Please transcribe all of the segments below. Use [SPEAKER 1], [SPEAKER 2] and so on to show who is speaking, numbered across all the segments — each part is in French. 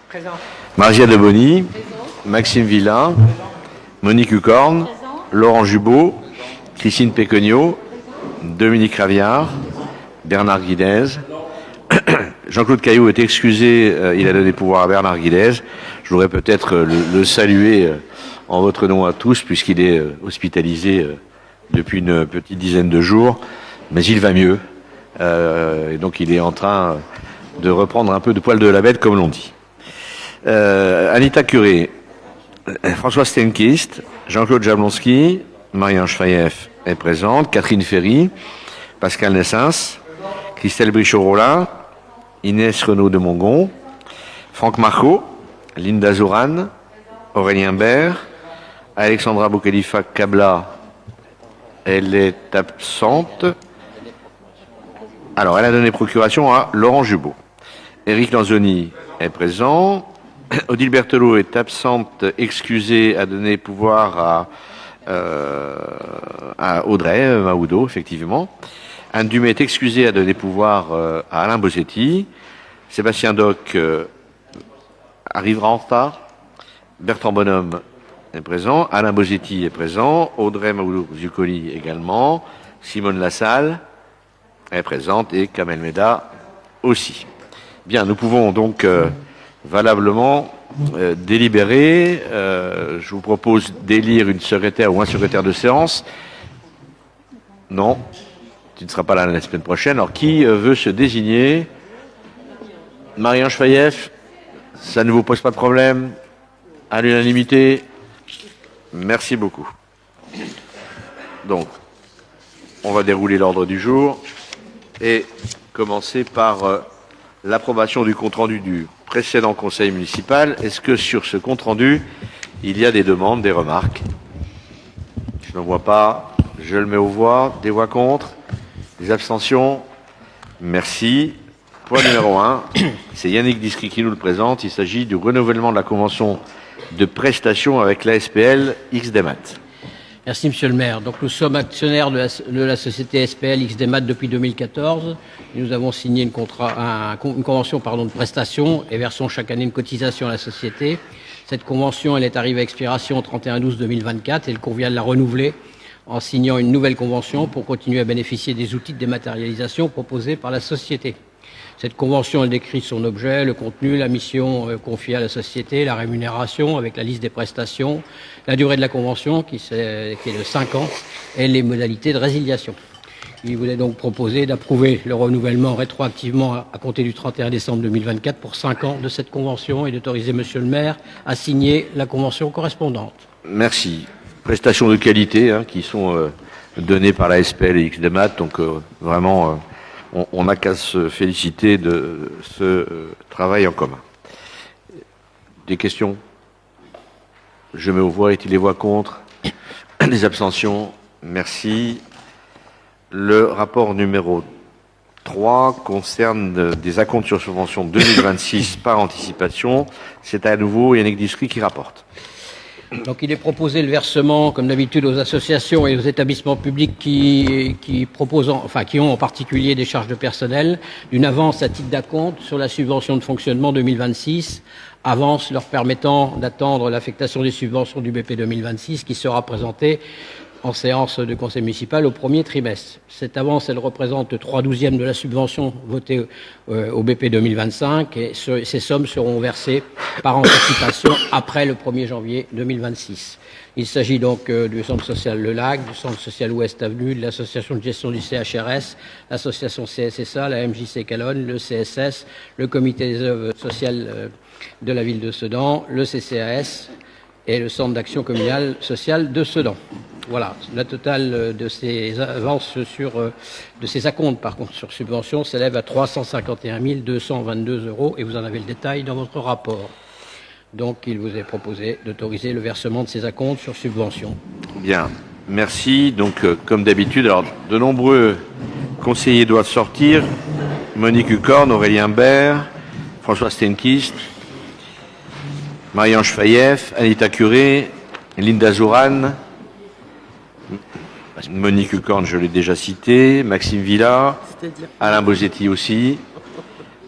[SPEAKER 1] Présent.
[SPEAKER 2] Maria Deboni, Maxime Villa, Monique Hucorne, Laurent Jubot, Christine Pécognot, Dominique Raviard, Bernard Guidez. Jean-Claude Caillou est excusé, il a donné pouvoir à Bernard Guidez. Je voudrais peut-être le saluer en votre nom à tous, puisqu'il est hospitalisé depuis une petite dizaine de jours, mais il va mieux. Et donc il est en train de reprendre un peu de poil de la bête, comme l'on dit. Anita Curé, François Stenkist, Jean-Claude Jablonski, Marie-Ange Fayeff est présente, Catherine Ferry, Pascal Nessens, Christelle Brichot-Rollin, Inès Renaud de Mongon, Franck Marco, Linda Zoran, Aurélien Baird, Alexandra Boukhelifa Kabla, elle est absente. Alors, elle a donné procuration à Laurent Jubot. Éric Lanzoni est présent. Odile Berthelot est absente, excusée, a donné pouvoir à Audrey Mahoudeau, effectivement. Anne Dumay est excusée, a donné pouvoir à Alain Bosetti. Sébastien Doc arrivera en retard. Bertrand Bonhomme est présent. Alain Bosetti est présent. Audrey Mahoudeau-Zuccoli également. Simone Lassalle est présente et Kamel Meda aussi. Bien, nous pouvons donc valablement délibérer. Je vous propose d'élire une secrétaire ou un secrétaire de séance. Non, tu ne seras pas là la semaine prochaine. Alors, qui veut se désigner? Marie-Ange Fayeff, ça ne vous pose pas de problème? À l'unanimité? Merci beaucoup. Donc, on va dérouler l'ordre du jour et commencer par l'approbation du compte-rendu du précédent conseil municipal. Est-ce que sur ce compte-rendu, il y a des demandes, des remarques? Je n'en vois pas. Je le mets aux voix. Des voix contre? Des abstentions? Merci. Point numéro 1, c'est Yannick Discry qui nous le présente. Il s'agit du renouvellement de la convention de prestation avec l'ASPL XDEMAT.
[SPEAKER 1] Merci, Monsieur le maire. Donc, nous sommes actionnaires de la société SPL XDEMAT depuis 2014. Nous avons signé une convention de prestation et versons chaque année une cotisation à la société. Cette convention, elle est arrivée à expiration au 31/12/2024 et il convient de la renouveler en signant une nouvelle convention pour continuer à bénéficier des outils de dématérialisation proposés par la société. Cette convention, elle décrit son objet, le contenu, la mission confiée à la société, la rémunération avec la liste des prestations, la durée de la convention qui est de 5 ans et les modalités de résiliation. Il vous est donc proposé d'approuver le renouvellement rétroactivement à compter du 31 décembre 2024 pour 5 ans de cette convention et d'autoriser Monsieur le maire à signer la convention correspondante.
[SPEAKER 2] Merci. Prestations de qualité qui sont données par la SPL et XDEMAT, donc vraiment... on n'a qu'à se féliciter de ce travail en commun. Des questions? Je mets aux voix. Est-il les voix contre? Des abstentions? Merci. Le rapport numéro 3 concerne des acomptes sur subvention 2026 par anticipation. C'est à nouveau Yannick Discry qui rapporte.
[SPEAKER 1] Donc il est proposé le versement, comme d'habitude, aux associations et aux établissements publics qui ont en particulier des charges de personnel, d'une avance à titre d'acompte sur la subvention de fonctionnement 2026, avance leur permettant d'attendre l'affectation des subventions du BP 2026 qui sera présentée en séance de conseil municipal au premier trimestre. Cette avance, elle représente 3/12 de la subvention votée au BP 2025 et ces sommes seront versées par anticipation après le 1er janvier 2026. Il s'agit donc du Centre social Le Lac, du Centre social Ouest Avenue, de l'Association de gestion du CHRS, l'Association CSSA, la MJC Calonne, le CSS, le Comité des œuvres sociales de la ville de Sedan, le CCAS et le Centre d'action communale sociale de Sedan. Voilà, la totale de ces avances de ces acomptes, par contre, sur subvention, s'élève à 351 222 € et vous en avez le détail dans votre rapport. Donc, il vous est proposé d'autoriser le versement de ces acomptes sur subvention.
[SPEAKER 2] Bien, merci. Donc, comme d'habitude, alors, de nombreux conseillers doivent sortir. Monique Hucorne, Aurélien Baird, François Stenkist, Marie-Ange Fayeff, Anita Curé, Linda Zoran, Monique Hucorne, je l'ai déjà cité, Maxime Villa, Alain Bosetti aussi,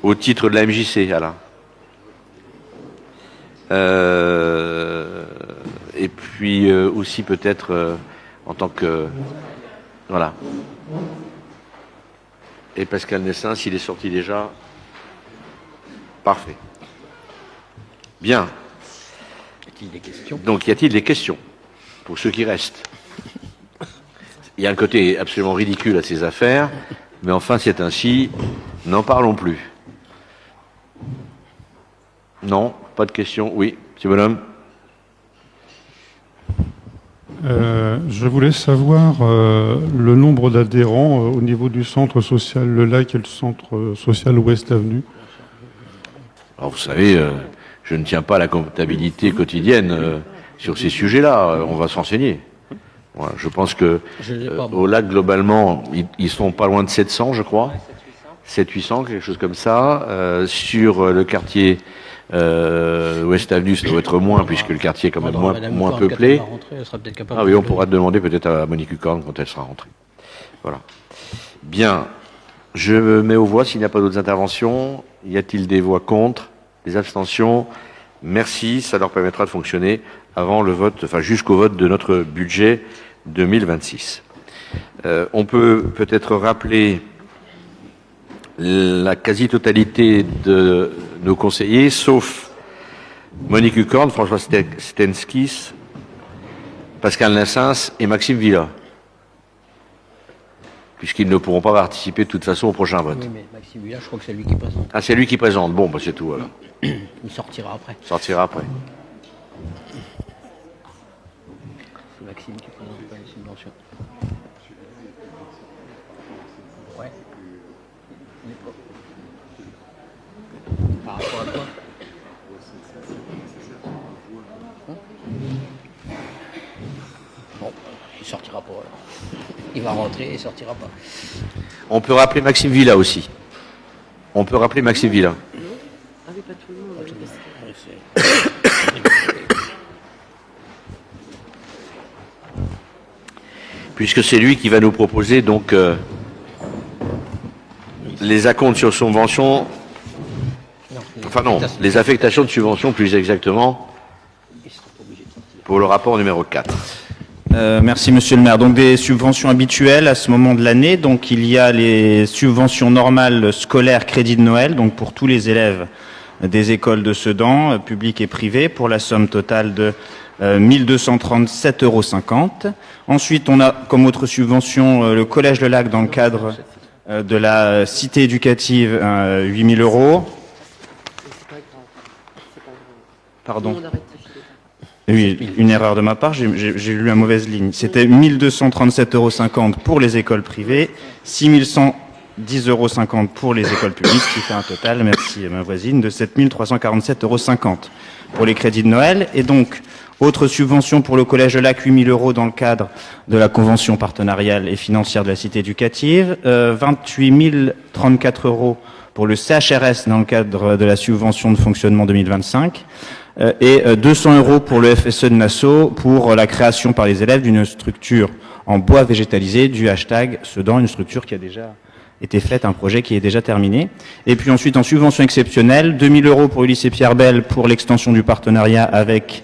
[SPEAKER 2] au titre de la MJC, Alain. Et puis aussi peut-être en tant que... Voilà. Et Pascal Nessin, s'il est sorti déjà. Parfait. Bien.
[SPEAKER 1] Y a-t-il des questions?
[SPEAKER 2] Donc, y a-t-il des questions pour ceux qui restent? Il y a un côté absolument ridicule à ces affaires, mais enfin, c'est ainsi. N'en parlons plus. Non, pas de questions. Oui, monsieur Bonhomme.
[SPEAKER 3] Je voulais savoir le nombre d'adhérents au niveau du centre social Le Lac et le centre social Ouest Avenue.
[SPEAKER 2] Alors, vous savez, je ne tiens pas à la comptabilité quotidienne sur ces sujets-là. On va s'enseigner. Voilà, je pense que au Lac, globalement, ils sont pas loin de 700, je crois. 700-800, quelque chose comme ça. Sur le quartier Ouest Avenue, ça doit être moins, puisque le quartier est quand même moins peuplé. Ah oui, on pourra demander peut-être à Monique Hucorn quand elle sera rentrée. Voilà. Bien. Je mets aux voix s'il n'y a pas d'autres interventions. Y a-t-il des voix contre? Des abstentions? Merci, ça leur permettra de fonctionner avant le vote, enfin jusqu'au vote de notre budget 2026. On peut peut-être rappeler la quasi-totalité de nos conseillers, sauf Monique Hucorn, François Stenskis, Pascal Nassens et Maxime Villa, puisqu'ils ne pourront pas participer de toute façon au prochain vote.
[SPEAKER 1] Oui, mais Maxime Villa, je crois que c'est lui qui présente.
[SPEAKER 2] Ah, c'est lui qui présente. Bon, bah c'est tout alors.
[SPEAKER 1] Il sortira après.
[SPEAKER 2] Sortira après.
[SPEAKER 1] C'est Maxime qui présente pas les subventions. Ouais. Par rapport à quoi? Bon, il sortira pas alors. Il va rentrer et il sortira pas.
[SPEAKER 2] On peut rappeler Maxime Villa aussi. On peut rappeler Maxime Villa.
[SPEAKER 4] Ah oui, pas tout le monde.
[SPEAKER 2] Puisque c'est lui qui va nous proposer donc les acomptes sur subventions, enfin non, les affectations de subventions plus exactement, pour le rapport numéro 4.
[SPEAKER 5] Merci Monsieur le maire. Donc des subventions habituelles à ce moment de l'année. Donc il y a les subventions normales scolaires crédit de Noël, donc pour tous les élèves des écoles de Sedan, publiques et privées, pour la somme totale de 1 237,50 €. Ensuite, on a comme autre subvention le Collège Le Lac dans le cadre de la cité éducative, 8 000 €. Pardon. Oui, une erreur de ma part, j'ai lu la mauvaise ligne. C'était 1 237,50 € pour les écoles privées, 6 110,50 € pour les écoles publiques, ce qui fait un total, merci à ma voisine, de 7 347,50 € pour les crédits de Noël. Et donc, autre subvention pour le Collège de Lac, 8 000 € dans le cadre de la convention partenariale et financière de la cité éducative, 28 034 € pour le CHRS dans le cadre de la subvention de fonctionnement 2025, et 200 € pour le FSE de Nassau pour la création par les élèves d'une structure en bois végétalisé du hashtag Sedan, une structure qui a déjà été faite, un projet qui est déjà terminé. Et puis ensuite, en subvention exceptionnelle, 2 000 € pour le lycée Pierre Bell pour l'extension du partenariat avec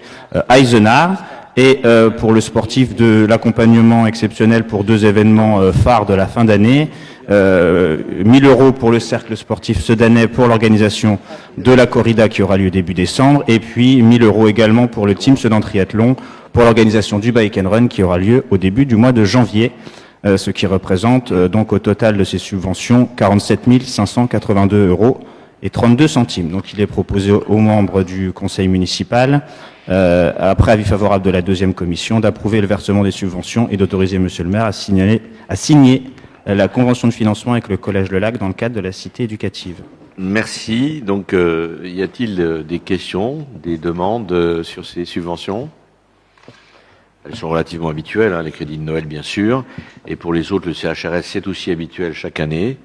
[SPEAKER 5] Eisenach, et pour le sportif de l'accompagnement exceptionnel pour 2 événements phares de la fin d'année, 1 000 € pour le cercle sportif sedanais pour l'organisation de la corrida qui aura lieu début décembre, et puis 1 000 € également pour le team Sedan Triathlon pour l'organisation du Bike and Run qui aura lieu au début du mois de janvier, ce qui représente donc au total de ces subventions 47 582 € et 32 centimes. Donc il est proposé aux membres du conseil municipal, après avis favorable de la deuxième commission, d'approuver le versement des subventions et d'autoriser monsieur le maire à signer la convention de financement avec le Collège Le Lac dans le cadre de la cité éducative.
[SPEAKER 2] Merci. Donc, y a-t-il des questions, des demandes sur ces subventions? Elles sont relativement habituelles, hein, les crédits de Noël, bien sûr. Et pour les autres, le CHRS, c'est aussi habituel chaque année.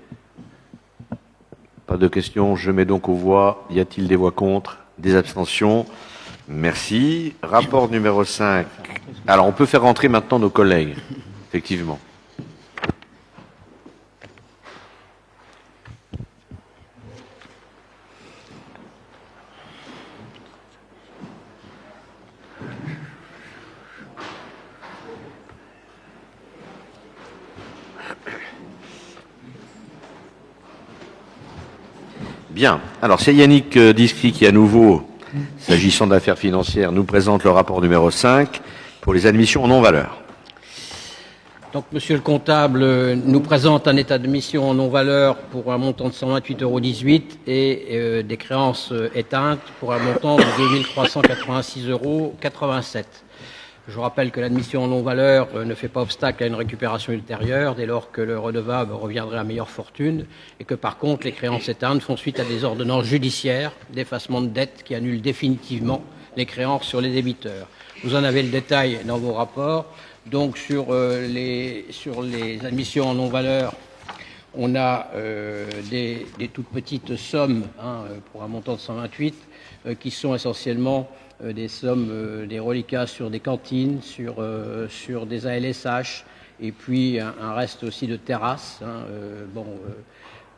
[SPEAKER 2] Pas de questions. Je mets donc aux voix. Y a-t-il des voix contre? Des abstentions? Merci. Rapport numéro 5. Alors, on peut faire rentrer maintenant nos collègues, effectivement. Bien. Alors, c'est Yannick Discry qui, à nouveau, s'agissant d'affaires financières, nous présente le rapport numéro 5 pour les admissions en non-valeur.
[SPEAKER 1] Donc, monsieur le comptable nous présente un état de mission en non-valeur pour un montant de 128,18 € et des créances éteintes pour un montant de 2386,87 €. Je vous rappelle que l'admission en non-valeur ne fait pas obstacle à une récupération ultérieure dès lors que le redevable reviendrait à meilleure fortune et que par contre les créances éteintes font suite à des ordonnances judiciaires d'effacement de dette qui annulent définitivement les créances sur les débiteurs. Vous en avez le détail dans vos rapports. Donc sur les admissions en non-valeur, on a des toutes petites sommes pour un montant de 128 qui sont essentiellement des sommes, des reliquats sur des cantines, sur des ALSH, et puis un reste aussi de terrasses.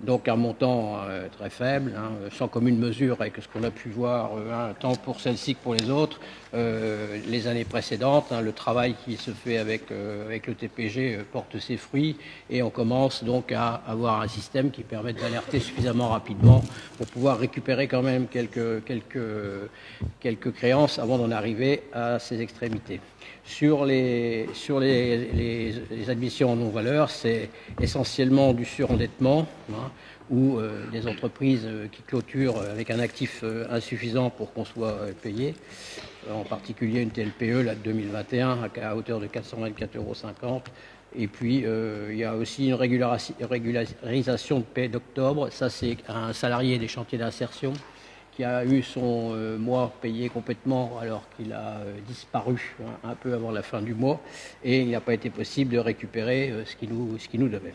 [SPEAKER 1] Donc un montant très faible, sans commune mesure avec ce qu'on a pu voir tant pour celle-ci que pour les autres. Les années précédentes, le travail qui se fait avec le TPG porte ses fruits et on commence donc à avoir un système qui permet d'alerter suffisamment rapidement pour pouvoir récupérer quand même quelques créances avant d'en arriver à ces extrémités. Sur les admissions en non-valeur, c'est essentiellement du surendettement ou des entreprises qui clôturent avec un actif insuffisant pour qu'on soit payé. En particulier une TLPE là, de 2021 à hauteur de 424,50 €. Et puis il y a aussi une régularisation de paie d'octobre. Ça, c'est un salarié des chantiers d'insertion qui a eu son mois payé complètement alors qu'il a disparu un peu avant la fin du mois et il n'a pas été possible de récupérer ce qui nous devait.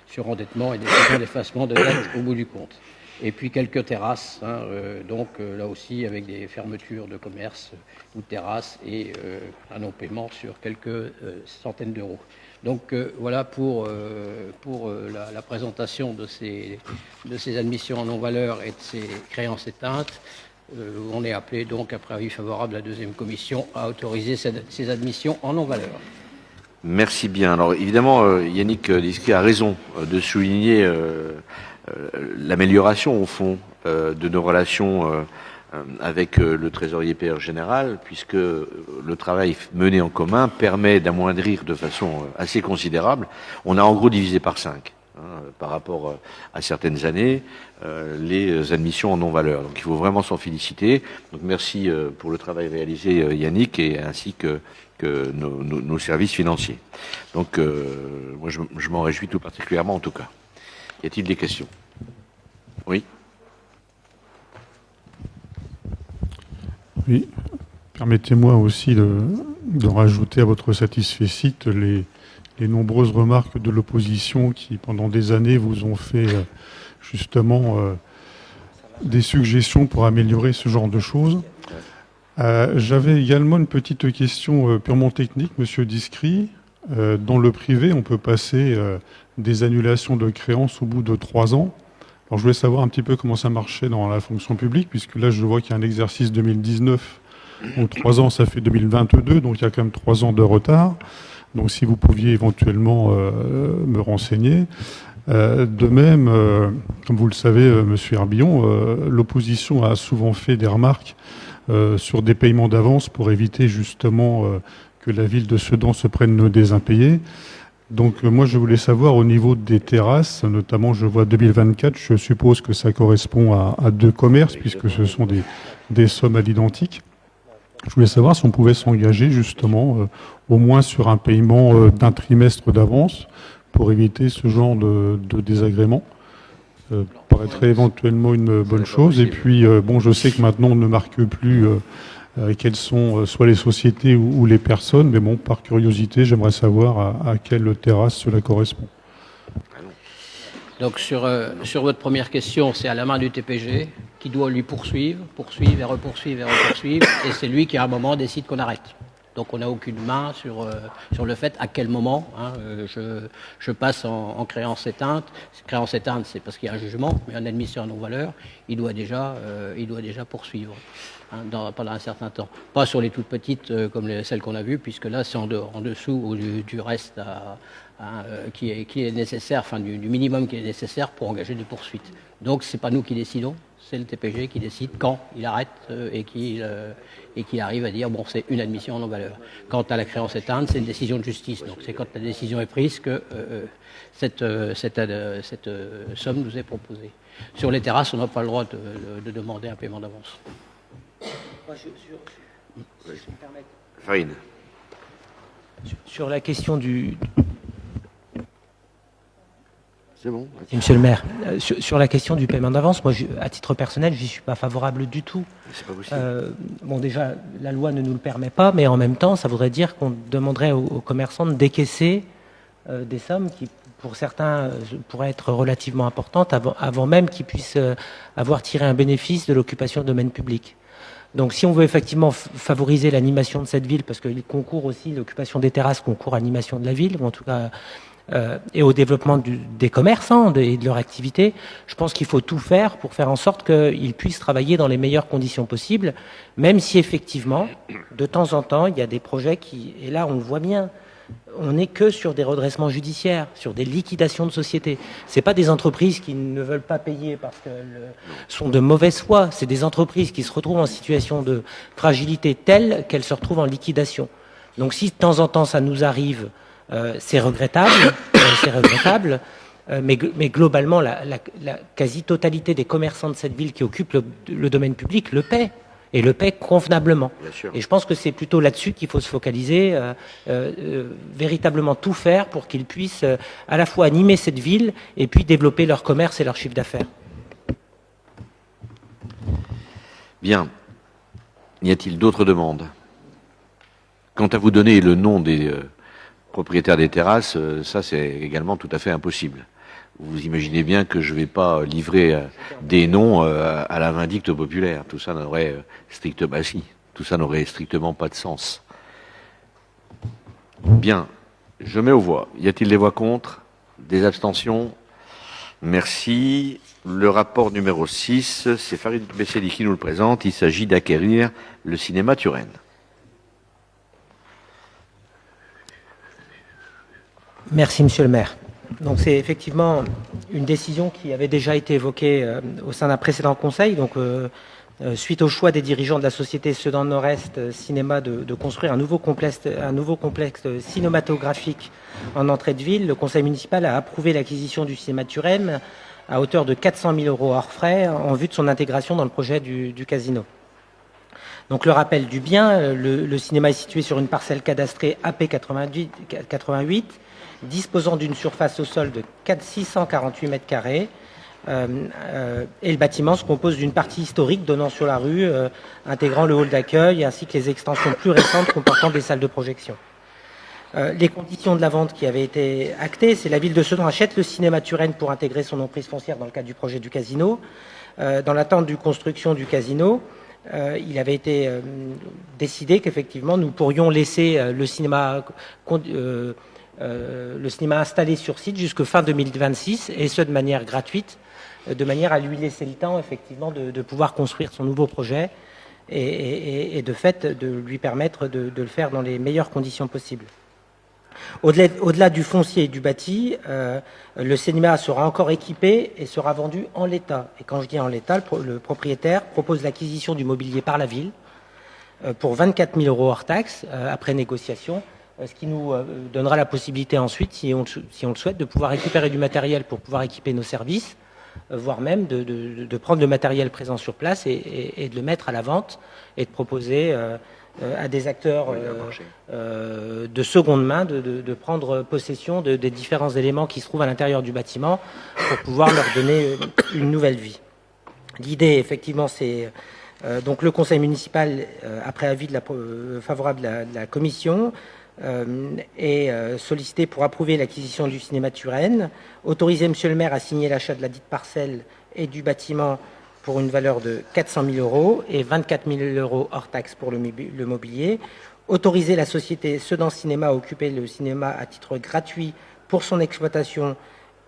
[SPEAKER 1] Surendettement et décision d'effacement de dette au bout du compte. Et puis quelques terrasses, là aussi avec des fermetures de commerce ou de terrasses et un non-paiement sur quelques centaines d'euros. Donc voilà pour la présentation de ces admissions en non-valeur et de ces créances éteintes. On est appelé donc, après avis favorable de la deuxième commission, à autoriser ces admissions en non-valeur.
[SPEAKER 2] Merci bien. Alors évidemment, Yannick Discry a raison de souligner l'amélioration au fond de nos relations avec le trésorier payeur général, puisque le travail mené en commun permet d'amoindrir de façon assez considérable. On a en gros divisé par 5 par rapport à certaines années les admissions en non-valeur. Donc il faut vraiment s'en féliciter. Donc merci pour le travail réalisé, Yannick, et ainsi que nos services financiers. Donc moi je m'en réjouis tout particulièrement en tout cas. Y a-t-il des questions? Oui.
[SPEAKER 3] Oui. Permettez-moi aussi de rajouter à votre satisfecit les nombreuses remarques de l'opposition qui, pendant des années, vous ont fait justement des suggestions pour améliorer ce genre de choses. J'avais également une petite question purement technique, Monsieur Discry. Dans le privé, on peut passer des annulations de créances au bout de 3 ans. Alors, je voulais savoir un petit peu comment ça marchait dans la fonction publique, puisque là, je vois qu'il y a un exercice 2019. Donc, 3 ans, ça fait 2022, donc il y a quand même 3 ans de retard. Donc, si vous pouviez éventuellement me renseigner. De même, comme vous le savez, Monsieur Herbillon, l'opposition a souvent fait des remarques sur des paiements d'avance pour éviter justement que la ville de Sedan se prenne des impayés. Donc moi je voulais savoir au niveau des terrasses, notamment je vois 2024, je suppose que ça correspond à 2 commerces puisque ce sont des sommes à l'identique. Je voulais savoir si on pouvait s'engager justement au moins sur un paiement d'un trimestre d'avance pour éviter ce genre de désagrément. Paraîtrait éventuellement une bonne chose. Et puis je sais que maintenant on ne marque plus quelles sont soit les sociétés ou les personnes, mais bon, par curiosité, j'aimerais savoir à quelle terrasse cela correspond.
[SPEAKER 1] Donc sur votre première question, c'est à la main du TPG qui doit lui poursuivre et repoursuivre, et c'est lui qui à un moment décide qu'on arrête. Donc on n'a aucune main sur le fait à quel moment je passe en créance éteinte. Créance éteinte, c'est parce qu'il y a un jugement, mais en admission à non-valeur, il doit déjà poursuivre pendant un certain temps. Pas sur les toutes petites comme celles qu'on a vues, puisque là c'est en dessous du reste qui est nécessaire, enfin du minimum qui est nécessaire pour engager des poursuites. Donc c'est pas nous qui décidons, c'est le TPG qui décide quand il arrête et qu'il arrive à dire bon, c'est une admission en non-valeur. Quant à la créance éteinte, c'est une décision de justice. Donc c'est quand la décision est prise que cette somme nous est proposée. Sur les terrasses, on n'a pas le droit de demander un paiement d'avance.
[SPEAKER 2] Farine.
[SPEAKER 6] Sur la question du...
[SPEAKER 2] C'est bon.
[SPEAKER 6] Monsieur le maire, sur la question du paiement d'avance, moi, à titre personnel, j'y suis pas favorable du tout.
[SPEAKER 2] C'est pas possible.
[SPEAKER 6] Bon, déjà, la loi ne nous le permet pas, mais en même temps, ça voudrait dire qu'on demanderait aux commerçants de décaisser des sommes qui, pour certains, pourraient être relativement importantes avant même qu'ils puissent avoir tiré un bénéfice de l'occupation de domaine public. Donc, si on veut effectivement favoriser l'animation de cette ville, parce qu'il concourt aussi, l'occupation des terrasses concourt à l'animation de la ville, ou en tout cas et au développement des commerçants et de leur activité, je pense qu'il faut tout faire pour faire en sorte qu'ils puissent travailler dans les meilleures conditions possibles, même si effectivement, de temps en temps, il y a des projets qui, et là on le voit bien, on n'est que sur des redressements judiciaires, sur des liquidations de sociétés. C'est pas des entreprises qui ne veulent pas payer parce qu'elles sont de mauvaise foi, c'est des entreprises qui se retrouvent en situation de fragilité telle qu'elles se retrouvent en liquidation. Donc si de temps en temps ça nous arrive, c'est regrettable, mais globalement, la quasi-totalité des commerçants de cette ville qui occupent le domaine public le paient, et le paient convenablement. Et je pense que c'est plutôt là-dessus qu'il faut se focaliser, véritablement tout faire pour qu'ils puissent à la fois animer cette ville et puis développer leur commerce et leur chiffre d'affaires.
[SPEAKER 2] Bien. Y a-t-il d'autres demandes? Quant à vous donner le nom des propriétaires des terrasses, ça c'est également tout à fait impossible. Vous imaginez bien que je ne vais pas livrer des noms à la vindicte populaire. Tout ça n'aurait strictement pas de sens. Bien, je mets aux voix. Y a-t-il des voix contre? Des abstentions? Merci. Le rapport numéro 6, c'est Farid Besseli qui nous le présente. Il s'agit d'acquérir le cinéma Turenne.
[SPEAKER 6] Merci, monsieur le maire. Donc c'est effectivement une décision qui avait déjà été évoquée au sein d'un précédent conseil. Donc suite au choix des dirigeants de la société Sedan Nord-Est Cinéma de construire un nouveau complexe cinématographique en entrée de ville, le conseil municipal a approuvé l'acquisition du cinéma Turenne à hauteur de 400 000 € hors frais en vue de son intégration dans le projet du casino. Donc le rappel du bien, le cinéma est situé sur une parcelle cadastrée AP 88, disposant d'une surface au sol de 648 mètres carrés, et le bâtiment se compose d'une partie historique donnant sur la rue, intégrant le hall d'accueil, ainsi que les extensions plus récentes comportant des salles de projection. Les conditions de la vente qui avaient été actées, c'est la ville de Sedan achète le cinéma Turenne pour intégrer son emprise foncière dans le cadre du projet du casino. Dans l'attente du construction du casino, il avait été décidé qu'effectivement nous pourrions laisser le cinéma installé sur site jusqu'à fin 2026, et ce de manière gratuite, de manière à lui laisser le temps effectivement de pouvoir construire son nouveau projet et de fait de lui permettre de le faire dans les meilleures conditions possibles. Au-delà du foncier et du bâti, le cinéma sera encore équipé et sera vendu en l'état. Et quand je dis en l'état, le propriétaire propose l'acquisition du mobilier par la ville pour 24 000 € hors taxe, après négociation, ce qui nous donnera la possibilité ensuite, si on le souhaite, de pouvoir récupérer du matériel pour pouvoir équiper nos services, voire même de prendre le matériel présent sur place et de le mettre à la vente et de proposer à des acteurs de seconde main de prendre possession des différents éléments qui se trouvent à l'intérieur du bâtiment pour pouvoir leur donner une nouvelle vie. L'idée, effectivement, c'est donc le conseil municipal, après avis favorable de la commission, est sollicité pour approuver l'acquisition du cinéma Turenne, autoriser monsieur le maire à signer l'achat de la dite parcelle et du bâtiment pour une valeur de 400 000 € et 24 000 € hors taxe pour le mobilier, autoriser la société Sedan Cinéma à occuper le cinéma à titre gratuit pour son exploitation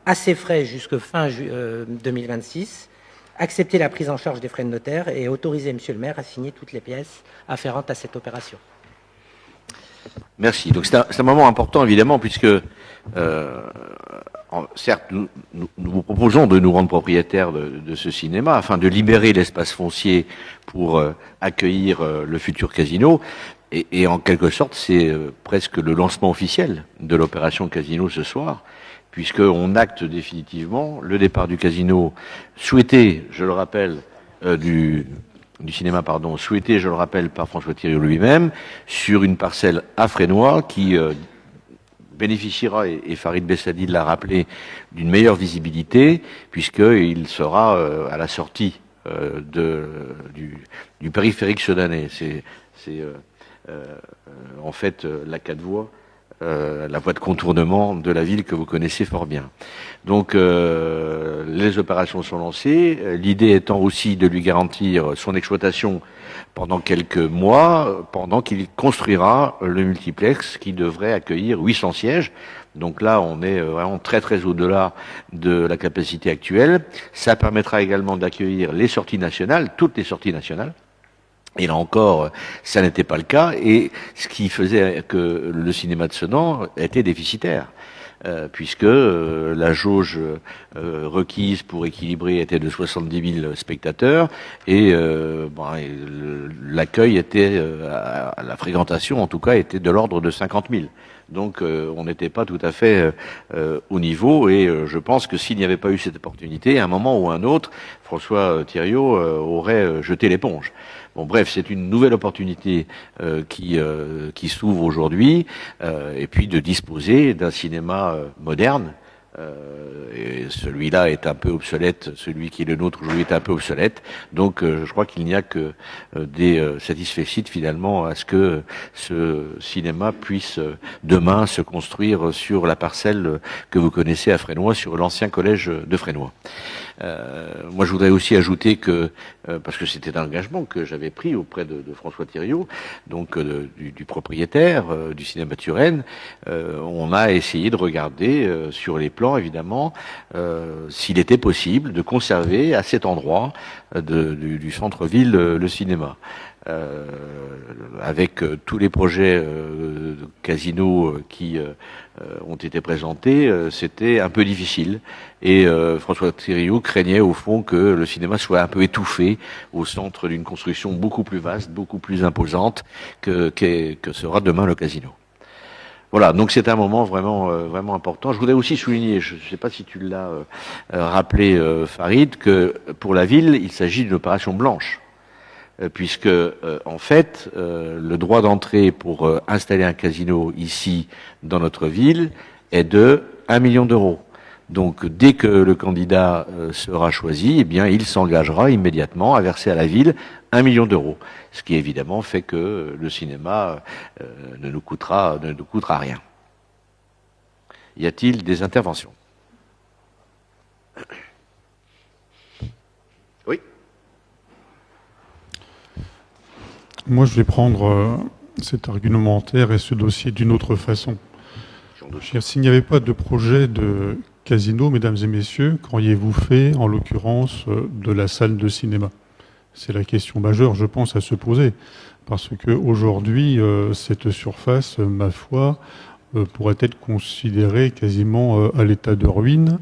[SPEAKER 6] à ses frais jusqu'à fin 2026, accepter la prise en charge des frais de notaire et autoriser monsieur le maire à signer toutes les pièces afférentes à cette opération.
[SPEAKER 2] Merci. Donc c'est un moment important évidemment puisque certes, nous vous proposons de nous rendre propriétaires de ce cinéma afin de libérer l'espace foncier pour accueillir le futur casino. Et en quelque sorte, c'est presque le lancement officiel de l'opération Casino ce soir, puisqu'on acte définitivement le départ du casino souhaité, je le rappelle, du cinéma, pardon, souhaité, je le rappelle, par François Thiriot lui-même, sur une parcelle à Fresnoy qui bénéficiera, et Farid Bessadi l'a rappelé, d'une meilleure visibilité, puisqu'il sera à la sortie du périphérique sedanais. C'est en fait la 4 voies, la voie de contournement de la ville que vous connaissez fort bien. Donc les opérations sont lancées, l'idée étant aussi de lui garantir son exploitation pendant quelques mois, pendant qu'il construira le multiplex qui devrait accueillir 800 sièges. Donc là, on est vraiment très très au-delà de la capacité actuelle. Ça permettra également d'accueillir les sorties nationales, toutes les sorties nationales. Et là encore, ça n'était pas le cas, et ce qui faisait que le cinéma de Sedan était déficitaire, puisque la jauge requise pour équilibrer était de 70 000 spectateurs, et l'accueil était, la fréquentation en tout cas, était de l'ordre de 50 000. Donc on n'était pas tout à fait au niveau, et je pense que s'il n'y avait pas eu cette opportunité, à un moment ou à un autre, François Thiriot aurait jeté l'éponge. Bon, bref, c'est une nouvelle opportunité qui s'ouvre aujourd'hui, et puis de disposer d'un cinéma moderne. Et celui-là est un peu obsolète, celui qui est le nôtre aujourd'hui est un peu obsolète. Donc je crois qu'il n'y a que des satisfecit finalement à ce que ce cinéma puisse demain se construire sur la parcelle que vous connaissez à Fresnoy, sur l'ancien collège de Fresnoy. Moi, je voudrais aussi ajouter que, parce que c'était un engagement que j'avais pris auprès de François Thiriot, donc du propriétaire du cinéma Turenne, on a essayé de regarder sur les plans, évidemment, s'il était possible de conserver à cet endroit du centre-ville le cinéma. Avec tous les projets casino qui ont été présentés, c'était un peu difficile. Et François Thiriot craignait au fond que le cinéma soit un peu étouffé au centre d'une construction beaucoup plus vaste, beaucoup plus imposante que sera demain le casino. Voilà, donc c'est un moment vraiment important. Je voudrais aussi souligner, je ne sais pas si tu l'as rappelé, Farid, que pour la ville, il s'agit d'une opération blanche. Puisque en fait, le droit d'entrée pour installer un casino ici dans notre ville est de 1 million d'euros. Donc dès que le candidat sera choisi, eh bien il s'engagera immédiatement à verser à la ville 1 million d'euros, ce qui évidemment fait que le cinéma ne nous coûtera rien. Y a-t-il des interventions ? Oui.
[SPEAKER 3] Moi, je vais prendre cet argumentaire et ce dossier d'une autre façon. S'il n'y avait pas de projet de casino, mesdames et messieurs, qu'auriez-vous fait, en l'occurrence, de la salle de cinéma ? C'est la question majeure, je pense, à se poser. Parce qu'aujourd'hui, cette surface, ma foi, pourrait être considérée quasiment à l'état de ruine,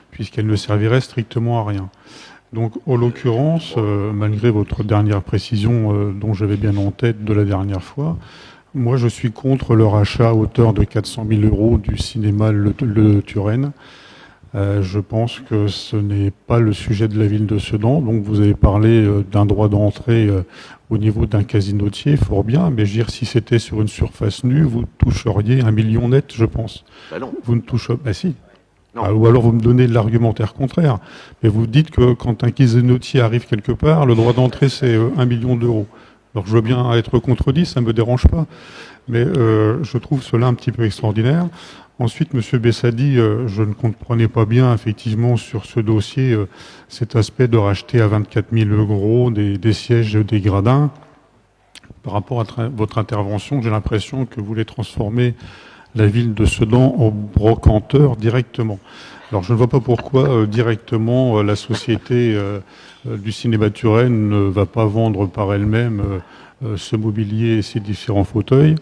[SPEAKER 3] puisqu'elle ne servirait strictement à rien. Donc, en l'occurrence, malgré votre dernière précision dont j'avais bien en tête de la dernière fois, moi je suis contre le rachat à hauteur de 400 000 euros du cinéma Le Turenne. Je pense que ce n'est pas le sujet de la ville de Sedan. Donc vous avez parlé d'un droit d'entrée au niveau d'un casinotier, fort bien, mais je veux dire, si c'était sur une surface nue, vous toucheriez 1 million net, je pense.
[SPEAKER 2] Ben non.
[SPEAKER 3] Vous ne touchez pas, si. Ou alors vous me donnez l'argumentaire contraire. Mais vous dites que quand un casinotier arrive quelque part, le droit d'entrée c'est 1 million d'euros. Alors je veux bien être contredit, ça ne me dérange pas. Mais je trouve cela un petit peu extraordinaire. Ensuite, M. Bessadi, je ne comprenais pas bien effectivement sur ce dossier cet aspect de racheter à 24 000 euros des sièges des gradins. Par rapport à votre intervention, j'ai l'impression que vous voulez transformer la ville de Sedan en brocanteur directement. Alors je ne vois pas pourquoi directement la société du cinéma Turenne ne va pas vendre par elle-même ce mobilier et ces différents fauteuils.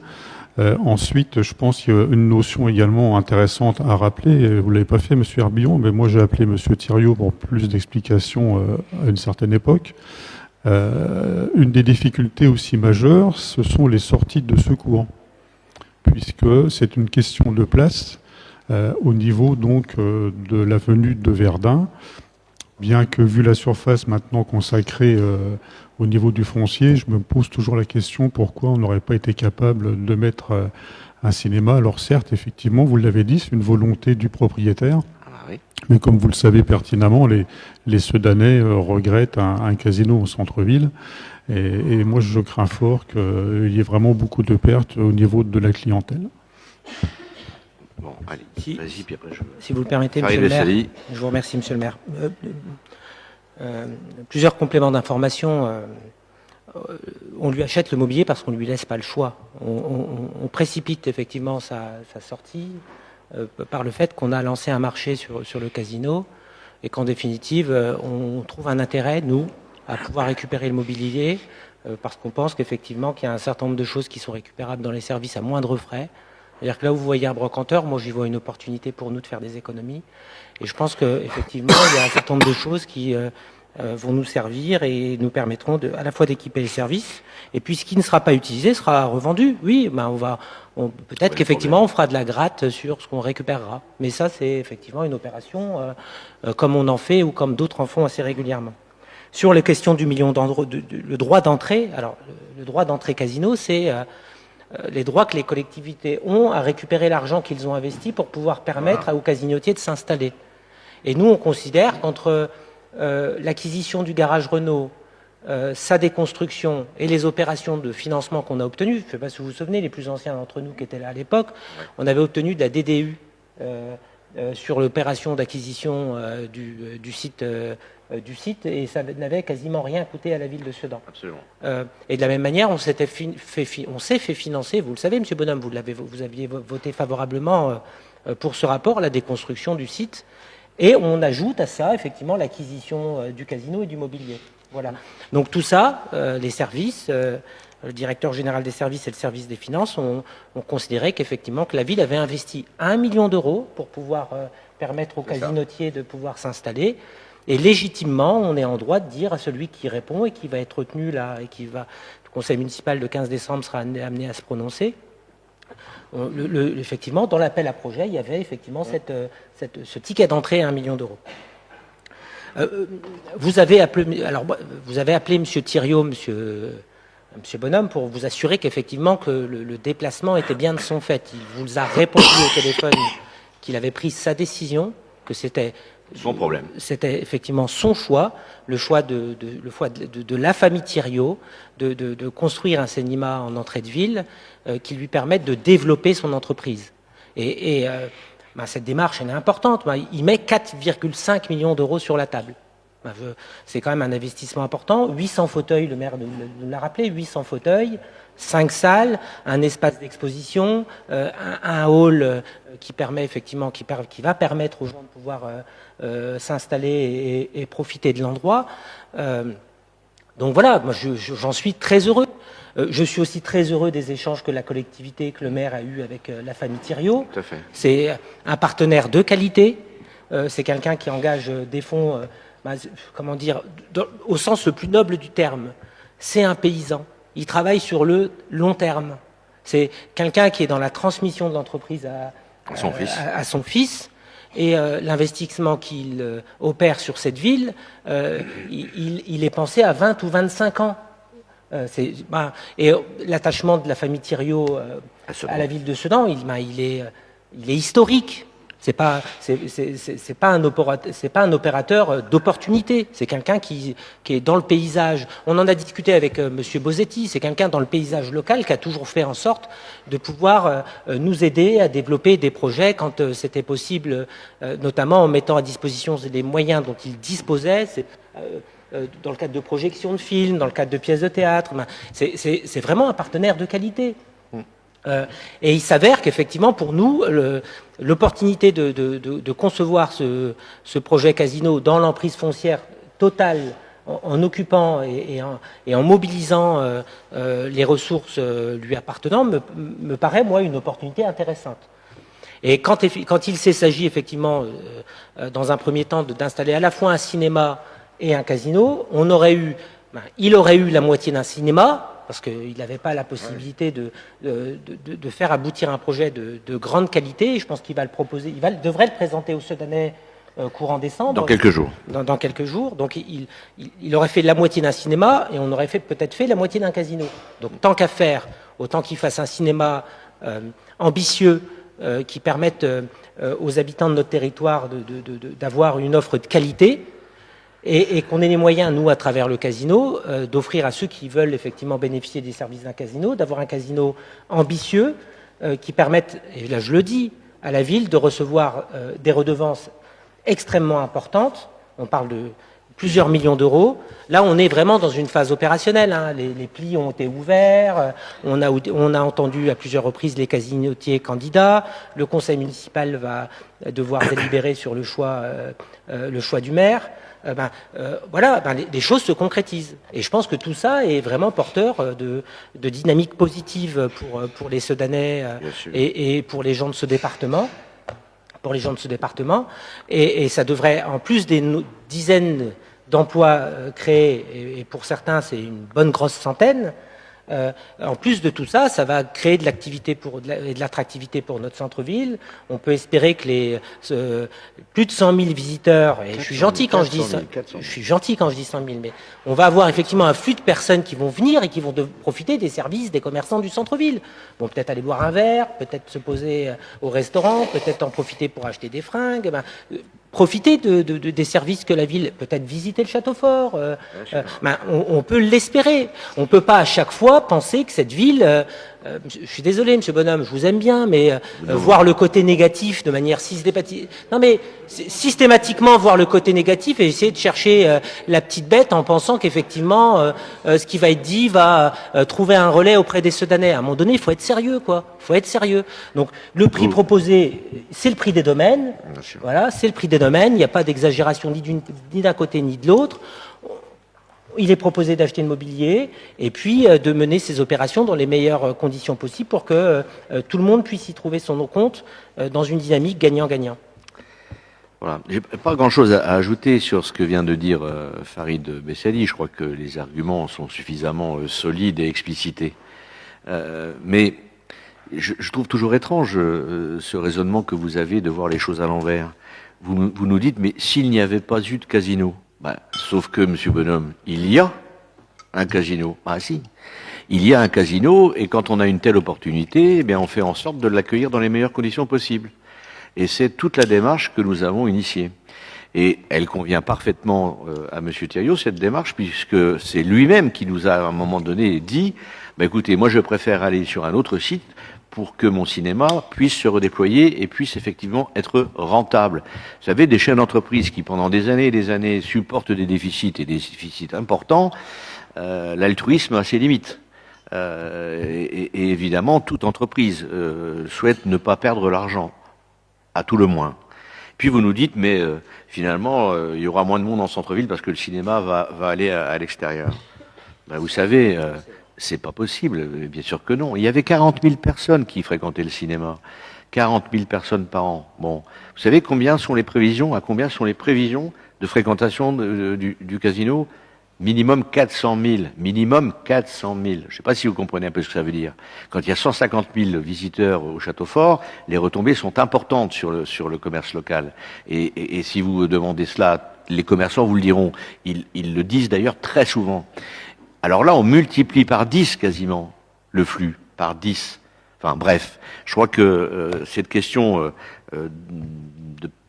[SPEAKER 3] Ensuite, je pense qu'il y a une notion également intéressante à rappeler. Vous l'avez pas fait, Monsieur Herbillon, mais moi j'ai appelé Monsieur Thiriot pour plus d'explications à une certaine époque. Une des difficultés aussi majeures, ce sont les sorties de secours, puisque c'est une question de place au niveau donc de l'avenue de Verdun. Bien que, vu la surface maintenant consacrée au niveau du foncier, je me pose toujours la question pourquoi on n'aurait pas été capable de mettre un cinéma. Alors certes, effectivement, vous l'avez dit, c'est une volonté du propriétaire.
[SPEAKER 2] Oui.
[SPEAKER 3] Mais comme vous le savez pertinemment, les Sedanais regrettent un casino au centre-ville. Et moi, je crains fort qu'il y ait vraiment beaucoup de pertes au niveau de la clientèle.
[SPEAKER 2] Bon, allez, vas-y, puis après
[SPEAKER 6] Si vous le permettez,
[SPEAKER 2] Farid
[SPEAKER 6] Monsieur le maire.
[SPEAKER 2] Bessali.
[SPEAKER 6] Je vous remercie, Monsieur le maire. Plusieurs compléments d'information. On lui achète le mobilier parce qu'on ne lui laisse pas le choix. On précipite effectivement sa sortie par le fait qu'on a lancé un marché sur le casino et qu'en définitive, on trouve un intérêt, nous, à pouvoir récupérer le mobilier parce qu'on pense qu'effectivement qu'il y a un certain nombre de choses qui sont récupérables dans les services à moindre frais. C'est-à-dire que là où vous voyez un brocanteur, moi j'y vois une opportunité pour nous de faire des économies. Et je pense qu'effectivement, il y a un certain nombre de choses qui vont nous servir et nous permettront à la fois d'équiper les services, et puis ce qui ne sera pas utilisé sera revendu. Oui, ben peut-être qu'effectivement on fera de la gratte sur ce qu'on récupérera. Mais ça, c'est effectivement une opération comme on en fait ou comme d'autres en font assez régulièrement. Sur les questions du million le droit d'entrée, alors le droit d'entrée casino, c'est les droits que les collectivités ont à récupérer l'argent qu'ils ont investi pour pouvoir permettre aux casinotiers de s'installer. Et nous, on considère qu'entre l'acquisition du garage Renault, sa déconstruction et les opérations de financement qu'on a obtenues, je ne sais pas si vous vous souvenez, les plus anciens d'entre nous qui étaient là à l'époque, on avait obtenu de la DDU sur l'opération d'acquisition du site et ça n'avait quasiment rien coûté à la ville de Sedan.
[SPEAKER 2] Absolument.
[SPEAKER 6] Et de la même manière, on s'est fait financer, vous le savez, Monsieur Bonhomme, vous aviez voté favorablement pour ce rapport, la déconstruction du site, et on ajoute à ça effectivement l'acquisition du casino et du mobilier. Voilà. Donc tout ça, les services, le directeur général des services et le service des finances ont considéré qu'effectivement que la ville avait investi 1 million d'euros pour pouvoir permettre aux casinotiers de pouvoir s'installer. Et légitimement, on est en droit de dire à celui qui répond et qui va être retenu là, et qui va, le conseil municipal le 15 décembre sera amené à se prononcer. Effectivement, dans l'appel à projet, il y avait effectivement ce ticket d'entrée à 1 million d'euros. Vous avez appelé Monsieur Thiriot, Monsieur Bonhomme, pour vous assurer qu'effectivement que le déplacement était bien de son fait. Il vous a répondu au téléphone qu'il avait pris sa décision, que c'était
[SPEAKER 2] son problème.
[SPEAKER 6] C'était effectivement son choix, le choix de la famille Thiriot, de construire un cinéma en entrée de ville qui lui permette de développer son entreprise. Et cette démarche, elle est importante. Il met 4,5 millions d'euros sur la table. C'est quand même un investissement important. 800 fauteuils, le maire nous l'a rappelé, 800 fauteuils, 5 salles, un espace d'exposition, un hall qui permet effectivement, qui va permettre aux gens de pouvoir s'installer et profiter de l'endroit. Donc voilà, moi j'en suis très heureux. Je suis aussi très heureux des échanges que la collectivité, que le maire a eu avec la famille Thiriot.
[SPEAKER 2] Tout à fait.
[SPEAKER 6] C'est un partenaire de qualité. C'est quelqu'un qui engage des fonds, comment dire, au sens le plus noble du terme. C'est un paysan. Il travaille sur le long terme. C'est quelqu'un qui est dans la transmission de l'entreprise à son fils. Et l'investissement qu'il opère sur cette ville, il est pensé à 20 ou 25 ans. Et l'attachement de la famille Thiriot à la ville de Sedan, il est historique. C'est pas un opérateur d'opportunité. C'est quelqu'un qui est dans le paysage. On en a discuté avec Monsieur Bosetti. C'est quelqu'un dans le paysage local qui a toujours fait en sorte de pouvoir nous aider à développer des projets quand c'était possible, notamment en mettant à disposition les moyens dont il disposait. Dans le cadre de projections de films, dans le cadre de pièces de théâtre. C'est vraiment un partenaire de qualité. Et il s'avère qu'effectivement, pour nous, l'opportunité de concevoir ce projet casino dans l'emprise foncière totale en occupant et en mobilisant les ressources lui appartenant me paraît, moi, une opportunité intéressante. Et quand il s'agit effectivement, dans un premier temps, d'installer à la fois un cinéma et un casino, il aurait eu la moitié d'un cinéma, parce qu'il n'avait pas la possibilité de faire aboutir un projet de grande qualité. Et je pense qu'il va le proposer, devrait le présenter aux Sedanais courant décembre.
[SPEAKER 2] Dans quelques jours.
[SPEAKER 6] Dans quelques jours. Donc il aurait fait la moitié d'un cinéma et on aurait peut-être fait la moitié d'un casino. Donc tant qu'à faire, autant qu'il fasse un cinéma ambitieux qui permette aux habitants de notre territoire d'avoir une offre de qualité. Et qu'on ait les moyens, nous, à travers le casino, d'offrir à ceux qui veulent effectivement bénéficier des services d'un casino, d'avoir un casino ambitieux qui permette, et là je le dis, à la ville de recevoir des redevances extrêmement importantes. On parle de plusieurs millions d'euros. Là, on est vraiment dans une phase opérationnelle, hein. Les plis ont été ouverts. On a entendu à plusieurs reprises les casinotiers candidats. Le conseil municipal va devoir délibérer sur le choix du maire. Les choses se concrétisent. Et je pense que tout ça est vraiment porteur de dynamique positive pour les Sedanais et pour les gens de ce département. Et ça devrait, en plus des dizaines d'emplois créés, et pour certains c'est une bonne grosse centaine, en plus de tout ça, ça va créer de l'activité et de l'attractivité pour notre centre-ville. On peut espérer que plus de 100 000 visiteurs, et je suis gentil quand je dis 100 000, mais on va avoir effectivement un flux de personnes qui vont venir et qui vont profiter des services des commerçants du centre-ville. Bon, peut-être aller boire un verre, peut-être se poser au restaurant, peut-être en profiter pour acheter des fringues. Profiter des services que la ville, peut-être visiter le château fort. On peut l'espérer. On ne peut pas à chaque fois penser que cette ville, je suis désolé, Monsieur Bonhomme, je vous aime bien, mais voir le côté négatif de manière systématique. Non, mais systématiquement voir le côté négatif et essayer de chercher la petite bête en pensant qu'effectivement, ce qui va être dit va trouver un relais auprès des Sedanais. À un moment donné, il faut être sérieux, quoi. Il faut être sérieux. Donc, le prix proposé, c'est le prix des domaines. Voilà, c'est le prix des domaines. Il n'y a pas d'exagération ni d'un côté ni de l'autre. Il est proposé d'acheter le mobilier et puis de mener ces opérations dans les meilleures conditions possibles pour que tout le monde puisse y trouver son compte dans une dynamique gagnant-gagnant.
[SPEAKER 2] Voilà. J'ai pas grand-chose à ajouter sur ce que vient de dire Farid Bessali. Je crois que les arguments sont suffisamment solides et explicités. Mais je trouve toujours étrange ce raisonnement que vous avez de voir les choses à l'envers. Vous nous dites, mais s'il n'y avait pas eu de casino, sauf que, Monsieur Bonhomme, il y a un casino. Ah si, il y a un casino, et quand on a une telle opportunité, eh bien, on fait en sorte de l'accueillir dans les meilleures conditions possibles. Et c'est toute la démarche que nous avons initiée. Et elle convient parfaitement à Monsieur Thiriot, cette démarche, puisque c'est lui-même qui nous a, à un moment donné, dit, écoutez, moi je préfère aller sur un autre site pour que mon cinéma puisse se redéployer et puisse effectivement être rentable. Vous savez, des chefs d'entreprise qui, pendant des années et des années, supportent des déficits et des déficits importants, l'altruisme a ses limites. Et évidemment, toute entreprise souhaite ne pas perdre l'argent, à tout le moins. Puis vous nous dites, mais finalement, il y aura moins de monde en centre-ville parce que le cinéma va aller à l'extérieur. Vous savez, c'est pas possible, bien sûr que non. Il y avait 40 000 personnes qui fréquentaient le cinéma. 40 000 personnes par an. Bon, vous savez combien sont les prévisions de fréquentation du casino? Minimum 400 000. Minimum 400 000. Je ne sais pas si vous comprenez un peu ce que ça veut dire. Quand il y a 150 000 visiteurs au Château Fort, les retombées sont importantes sur le commerce local. Et si vous demandez cela, les commerçants vous le diront. Ils le disent d'ailleurs très souvent. Alors là, on multiplie par 10 quasiment le flux. Par 10. Enfin bref, je crois que cette question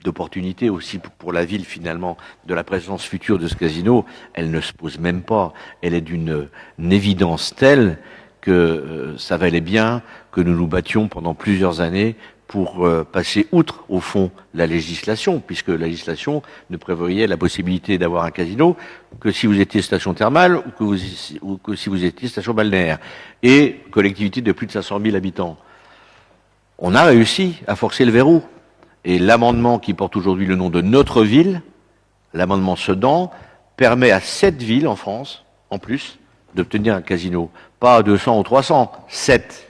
[SPEAKER 2] d'opportunité aussi pour la ville finalement de la présence future de ce casino, elle ne se pose même pas. Elle est d'une évidence telle que ça valait bien que nous nous battions pendant plusieurs années pour passer outre, au fond, la législation, puisque la législation ne prévoyait la possibilité d'avoir un casino que si vous étiez station thermale ou que si vous étiez station balnéaire, et collectivité de plus de 500 000 habitants. On a réussi à forcer le verrou. Et l'amendement qui porte aujourd'hui le nom de notre ville, l'amendement Sedan, permet à 7 villes en France, en plus, d'obtenir un casino. Pas 200 ou 300, 7.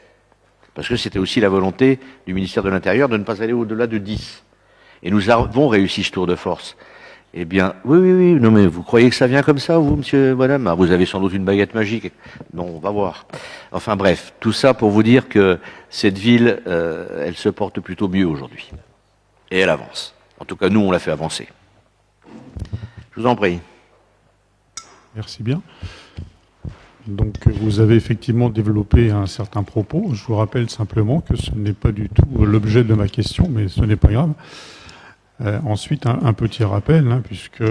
[SPEAKER 2] Parce que c'était aussi la volonté du ministère de l'Intérieur de ne pas aller au-delà de 10. Et nous avons réussi ce tour de force. Eh bien, oui, non mais vous croyez que ça vient comme ça, vous, monsieur, madame? Ah, vous avez sans doute une baguette magique. Non, on va voir. Enfin bref, tout ça pour vous dire que cette ville, elle se porte plutôt mieux aujourd'hui. Et elle avance. En tout cas, nous, on l'a fait avancer. Je vous en prie.
[SPEAKER 3] Merci bien. Donc, vous avez effectivement développé un certain propos. Je vous rappelle simplement que ce n'est pas du tout l'objet de ma question, mais ce n'est pas grave. Ensuite, un petit rappel, puisque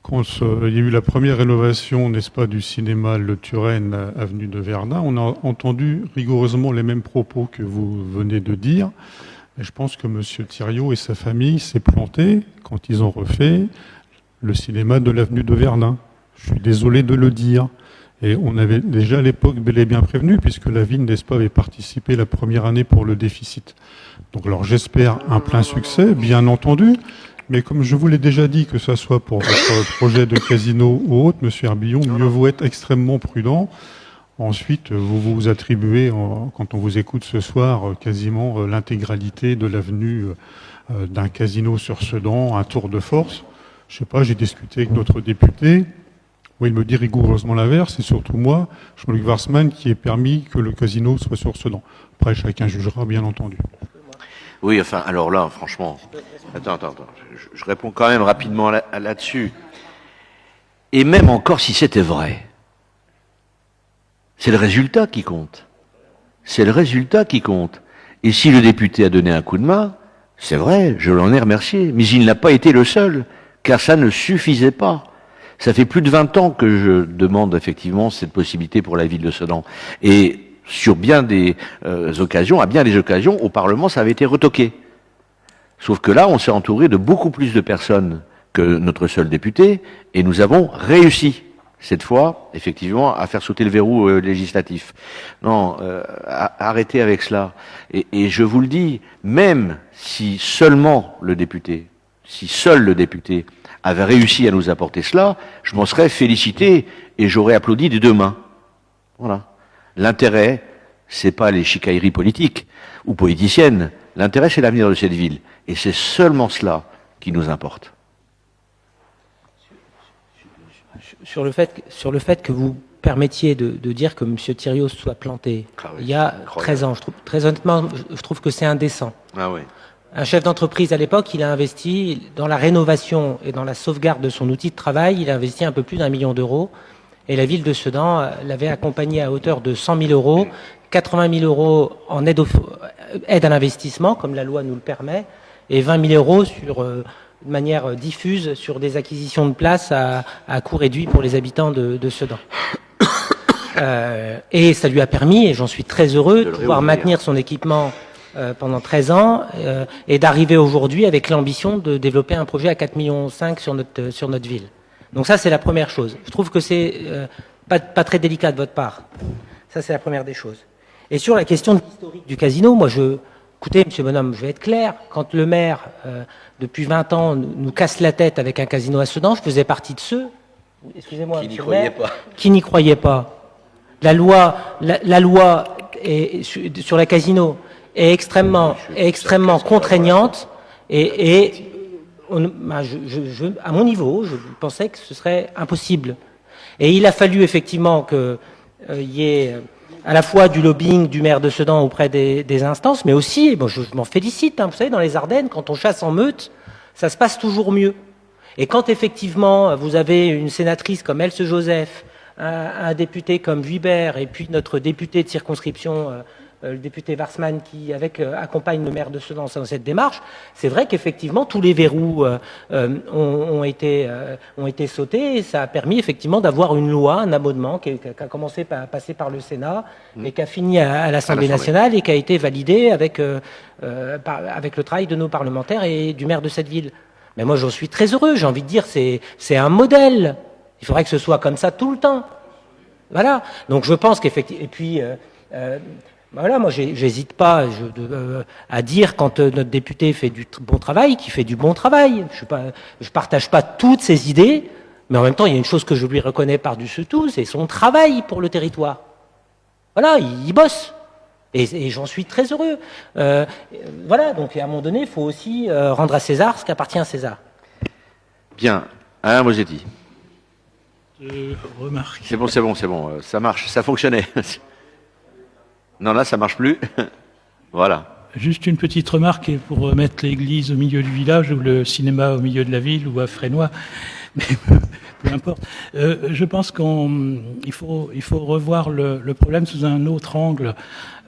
[SPEAKER 3] quand il y a eu la première rénovation, n'est-ce pas, du cinéma Le Turenne, avenue de Verdun, on a entendu rigoureusement les mêmes propos que vous venez de dire. Et je pense que M. Thiriot et sa famille s'est planté quand ils ont refait le cinéma de l'avenue de Verdun. Je suis désolé de le dire. Et on avait déjà à l'époque bel et bien prévenu, puisque la ville, n'est-ce pas, avait participé la première année pour le déficit. Donc alors j'espère un plein succès, bien entendu, mais comme je vous l'ai déjà dit, que ce soit pour votre projet de casino ou autre, monsieur Herbillon, mieux vaut être extrêmement prudent. Ensuite, vous vous attribuez, quand on vous écoute ce soir, quasiment l'intégralité de l'avenue d'un casino sur Sedan, un tour de force. Je sais pas, j'ai discuté avec notre député. Oui, il me dit rigoureusement l'inverse, c'est surtout moi, Jean-Luc Warsmann, qui ai permis que le casino soit sur Sedan. Après, chacun jugera, bien entendu.
[SPEAKER 2] Oui, enfin, alors là, franchement... Attends. Je réponds quand même rapidement là-dessus. Et même encore si c'était vrai, c'est le résultat qui compte. C'est le résultat qui compte. Et si le député a donné un coup de main, c'est vrai, je l'en ai remercié, mais il n'a pas été le seul, car ça ne suffisait pas. Ça fait plus de 20 ans que je demande effectivement cette possibilité pour la ville de Sedan. Et sur bien des occasions, à bien des occasions, au Parlement, ça avait été retoqué. Sauf que là, on s'est entouré de beaucoup plus de personnes que notre seul député, et nous avons réussi, cette fois, effectivement, à faire sauter le verrou législatif. Non, arrêtez avec cela. Et je vous le dis, même si seulement le député, si seul le député avait réussi à nous apporter cela, je m'en serais félicité et j'aurais applaudi des deux mains. Voilà. L'intérêt, c'est pas les chicailleries politiques ou politiciennes. L'intérêt, c'est l'avenir de cette ville. Et c'est seulement cela qui nous importe.
[SPEAKER 6] Sur le fait que vous permettiez de dire que M. Thiriot soit planté, il y a 13 ans, très honnêtement, je trouve que c'est indécent.
[SPEAKER 2] Ah oui.
[SPEAKER 6] Un chef d'entreprise à l'époque, il a investi dans la rénovation et dans la sauvegarde de son outil de travail, il a investi un peu plus d'1 million d'euros. Et la ville de Sedan l'avait accompagné à hauteur de 100 000 euros, 80 000 euros en aide à l'investissement, comme la loi nous le permet, et 20 000 euros de manière diffuse sur des acquisitions de places à coût réduit pour les habitants de Sedan. Et ça lui a permis, et j'en suis très heureux, de pouvoir maintenir son équipement pendant 13 ans et d'arriver aujourd'hui avec l'ambition de développer un projet à 4,5 millions sur notre ville. Donc ça, c'est la première chose. Je trouve que c'est pas très délicat de votre part. Ça, c'est la première des choses. Et sur la question de l'historique du casino, moi, écoutez, monsieur Bonhomme, je vais être clair. Quand le maire, depuis 20 ans, nous casse la tête avec un casino à Sedan, je faisais partie de ceux, excusez-moi, qui n'y croyaient pas. La loi sur la casino est extrêmement contraignante et à mon niveau, je pensais que ce serait impossible. Et il a fallu effectivement qu'il y ait à la fois du lobbying du maire de Sedan auprès des instances, mais aussi, bon, je m'en félicite, vous savez, dans les Ardennes, quand on chasse en meute, ça se passe toujours mieux. Et quand effectivement vous avez une sénatrice comme Else Joseph, un député comme Vuibert, et puis notre député de circonscription, le député Warsmann, qui accompagne le maire de Sedan dans cette démarche, c'est vrai qu'effectivement tous les verrous ont été sautés, et ça a permis effectivement d'avoir une loi, un amendement qui a commencé à passer par le Sénat et qui a fini à l'Assemblée nationale et qui a été validé avec le travail de nos parlementaires et du maire de cette ville. Mais moi j'en suis très heureux, j'ai envie de dire, c'est un modèle. Il faudrait que ce soit comme ça tout le temps. Voilà. Donc je pense qu'effectivement, et puis Voilà, moi, j'hésite pas à dire quand notre député fait du bon travail, qu'il fait du bon travail. Je partage pas toutes ses idées, mais en même temps, il y a une chose que je lui reconnais par-dessus tout, c'est son travail pour le territoire. Voilà, il bosse. Et j'en suis très heureux. Voilà, donc à un moment donné, il faut aussi rendre à César ce qui appartient à César.
[SPEAKER 2] Bien. Alain Bosetti.
[SPEAKER 7] Remarque.
[SPEAKER 2] C'est bon, ça marche, ça fonctionnait. Non, là, ça marche plus. Voilà.
[SPEAKER 7] Juste une petite remarque pour mettre l'église au milieu du village ou le cinéma au milieu de la ville ou à Fresnoy. Mais peu importe. Je pense qu'il faut revoir le problème sous un autre angle.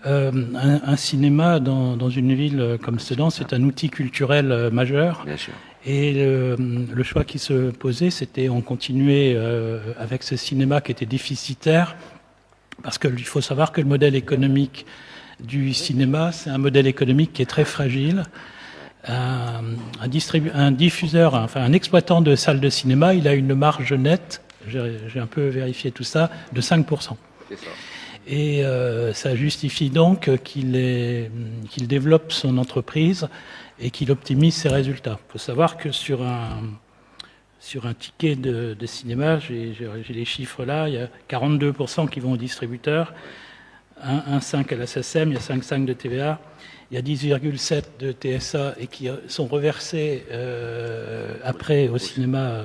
[SPEAKER 7] Un cinéma dans une ville comme Sedan, c'est un outil culturel majeur.
[SPEAKER 2] Bien sûr.
[SPEAKER 7] Et le choix qui se posait, c'était on continuait avec ce cinéma qui était déficitaire, parce qu'il faut savoir que le modèle économique du cinéma, c'est un modèle économique qui est très fragile. Un diffuseur, enfin un exploitant de salle de cinéma, il a une marge nette, j'ai un peu vérifié tout ça, de 5%.
[SPEAKER 2] C'est ça.
[SPEAKER 7] Et ça justifie donc qu'il développe son entreprise et qu'il optimise ses résultats. Il faut savoir que sur un ticket de cinéma, j'ai les chiffres là, il y a 42% qui vont au distributeur, 1,5 à la SACEM, il y a 5,5 de TVA, il y a 10,7 de TSA et qui sont reversés après au cinéma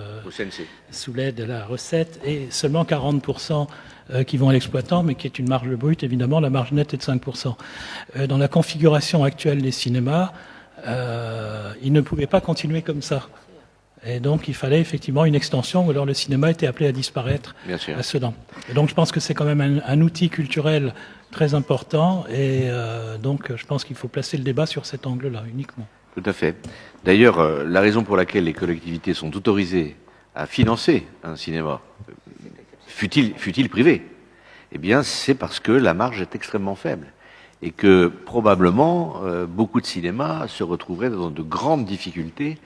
[SPEAKER 7] sous l'aide de la recette, et seulement 40% qui vont à l'exploitant, mais qui est une marge brute. Évidemment, la marge nette est de 5%. Dans la configuration actuelle des cinémas, ils ne pouvaient pas continuer comme ça. Et donc, il fallait effectivement une extension, ou alors le cinéma était appelé à disparaître à Sedan. Et donc, je pense que c'est quand même un outil culturel très important, et donc je pense qu'il faut placer le débat sur cet angle-là uniquement.
[SPEAKER 2] Tout à fait. D'ailleurs, la raison pour laquelle les collectivités sont autorisées à financer un cinéma, fût-il privé, eh bien, c'est parce que la marge est extrêmement faible. Et que probablement, beaucoup de cinémas se retrouveraient dans de grandes difficultés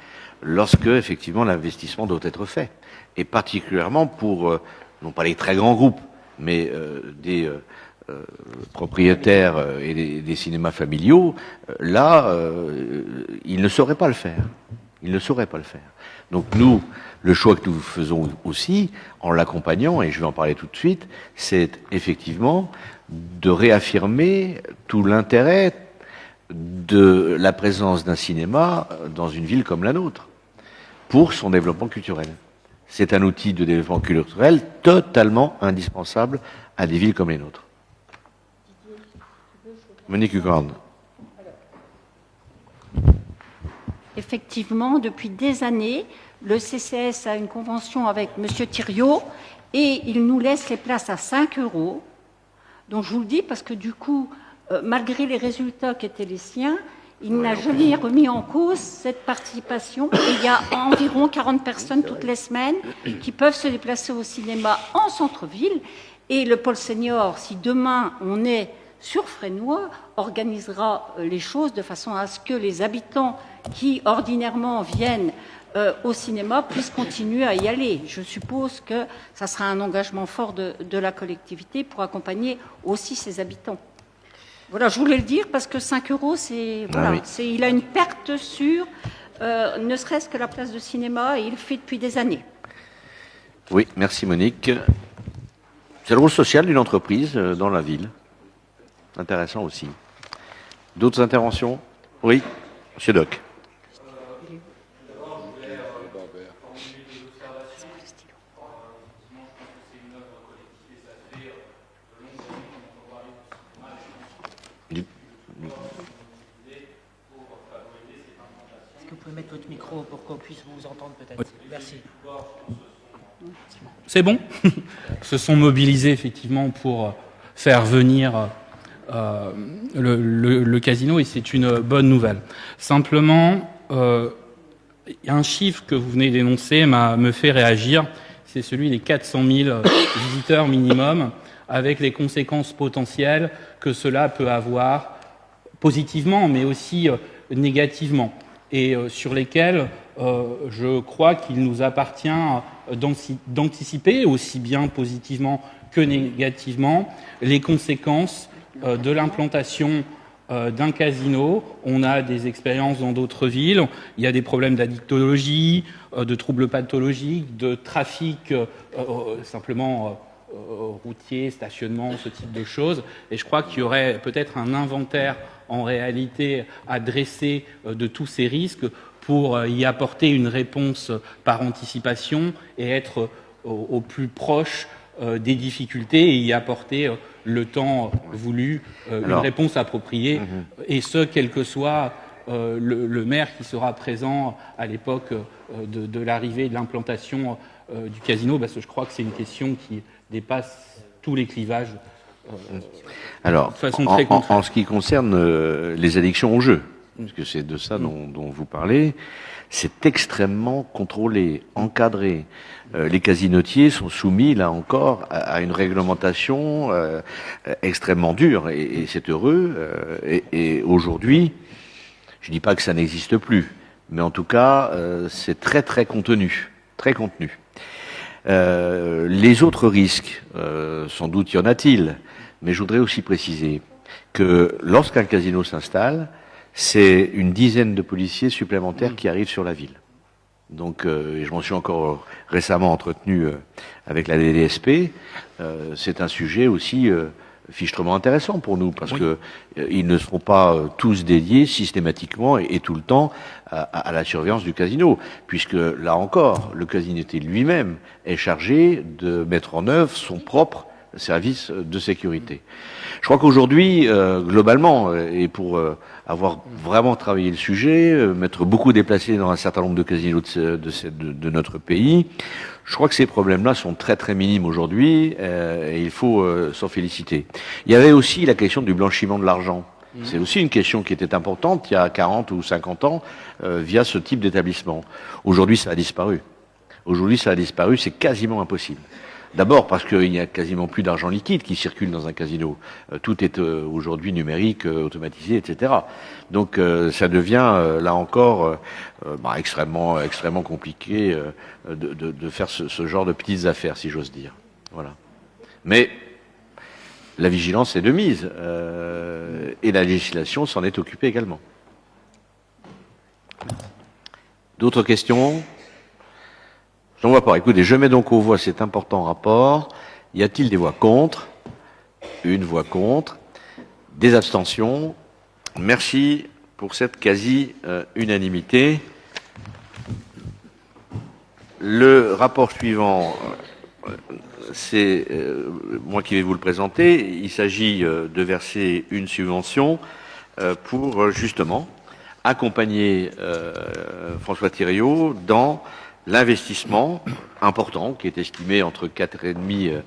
[SPEAKER 2] lorsque, effectivement, l'investissement doit être fait. Et particulièrement pour, non pas les très grands groupes, mais des propriétaires et des cinémas familiaux, là, ils ne sauraient pas le faire. Ils ne sauraient pas le faire. Donc nous, le choix que nous faisons aussi, en l'accompagnant, et je vais en parler tout de suite, c'est effectivement de réaffirmer tout l'intérêt de la présence d'un cinéma dans une ville comme la nôtre, pour son développement culturel. C'est un outil de développement culturel totalement indispensable à des villes comme les nôtres. Monique Hugon.
[SPEAKER 8] Effectivement, depuis des années, le CCS a une convention avec M. Thiriot et il nous laisse les places à 5 €. Donc je vous le dis parce que du coup, malgré les résultats qui étaient les siens, il n'a jamais remis en cause cette participation. Et il y a environ 40 personnes toutes les semaines qui peuvent se déplacer au cinéma en centre-ville. Et le pôle senior, si demain on est sur Fresnoy, organisera les choses de façon à ce que les habitants qui ordinairement viennent au cinéma puissent continuer à y aller. Je suppose que ça sera un engagement fort de la collectivité pour accompagner aussi ses habitants. Voilà, je voulais le dire parce que 5 €, c'est voilà, il a une perte sur ne serait-ce que la place de cinéma, et il le fait depuis des années.
[SPEAKER 2] Oui, merci Monique. C'est le rôle social d'une entreprise dans la ville. Intéressant aussi. D'autres interventions? Oui, Monsieur Doc.
[SPEAKER 6] Est-ce que vous pouvez mettre votre micro pour qu'on puisse vous entendre peut-être? Oui. Merci.
[SPEAKER 9] C'est bon. Se sont mobilisés effectivement pour faire venir le casino, et c'est une bonne nouvelle. Simplement, un chiffre que vous venez d'énoncer me fait réagir, c'est celui des 400 000 visiteurs minimum, avec les conséquences potentielles que cela peut avoir positivement, mais aussi négativement, et sur lesquels je crois qu'il nous appartient d'anticiper, aussi bien positivement que négativement, les conséquences de l'implantation d'un casino. On a des expériences dans d'autres villes. Il y a des problèmes d'addictologie, de troubles pathologiques, de trafic simplement routier, stationnement, ce type de choses. Et je crois qu'il y aurait peut-être un inventaire en réalité à dresser de tous ces risques pour y apporter une réponse par anticipation et être au plus proche des difficultés et y apporter le temps voulu, une réponse appropriée, et ce, quel que soit le maire qui sera présent à l'époque de l'arrivée, de l'implantation du casino, parce que je crois que c'est une question qui dépasse tous les clivages.
[SPEAKER 2] Alors,
[SPEAKER 9] de façon très concrète.
[SPEAKER 2] en ce qui concerne les addictions au jeu, parce que c'est de ça dont vous parlez, c'est extrêmement contrôlé, encadré. Les casinotiers sont soumis, là encore, à une réglementation extrêmement dure, et c'est heureux. Et aujourd'hui, je dis pas que ça n'existe plus, mais en tout cas, c'est très très contenu, très contenu. Les autres risques, sans doute y en a-t-il, mais je voudrais aussi préciser que lorsqu'un casino s'installe, c'est une dizaine de policiers supplémentaires qui arrivent sur la ville. Donc, je m'en suis encore récemment entretenu avec la DDSP. C'est un sujet aussi fichtrement intéressant pour nous, parce que ils ne seront pas tous dédiés systématiquement et tout le temps à la surveillance du casino, puisque là encore, le casinotier lui-même est chargé de mettre en œuvre son propre service de sécurité. Je crois qu'aujourd'hui, globalement, et pour avoir vraiment travaillé le sujet, m'être beaucoup déplacé dans un certain nombre de casinos de notre pays, je crois que ces problèmes-là sont très très minimes aujourd'hui, et il faut s'en féliciter. Il y avait aussi la question du blanchiment de l'argent. C'est aussi une question qui était importante il y a 40 ou 50 ans via ce type d'établissement. Aujourd'hui, ça a disparu. Aujourd'hui, ça a disparu, c'est quasiment impossible. D'abord parce qu'il n'y a quasiment plus d'argent liquide qui circule dans un casino. Tout est aujourd'hui numérique, automatisé, etc. Donc ça devient là encore extrêmement compliqué de faire ce genre de petites affaires, si j'ose dire. Voilà. Mais la vigilance est de mise et la législation s'en est occupée également. D'autres questions ? J'en vois pas. Écoutez, je mets donc aux voix cet important rapport. Y a-t-il des voix contre? Une voix contre. Des abstentions? Merci pour cette quasi-unanimité. Le rapport suivant, c'est moi qui vais vous le présenter. Il s'agit de verser une subvention pour justement accompagner François Thiriot dans l'investissement important, qui est estimé entre 4,5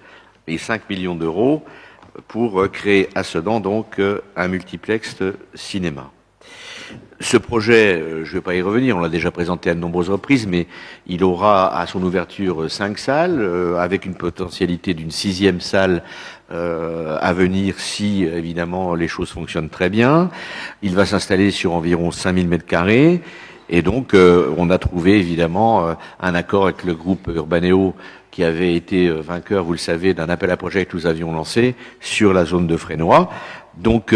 [SPEAKER 2] et 5 millions d'euros, pour créer à Sedan donc un multiplex cinéma. Ce projet, je ne vais pas y revenir, on l'a déjà présenté à de nombreuses reprises, mais il aura à son ouverture 5 salles, avec une potentialité d'une 6e salle à venir si, évidemment, les choses fonctionnent très bien. Il va s'installer sur environ 5000 m². Et donc, on a trouvé évidemment un accord avec le groupe Urbanéo qui avait été vainqueur, vous le savez, d'un appel à projet que nous avions lancé sur la zone de Fresnoy. Donc,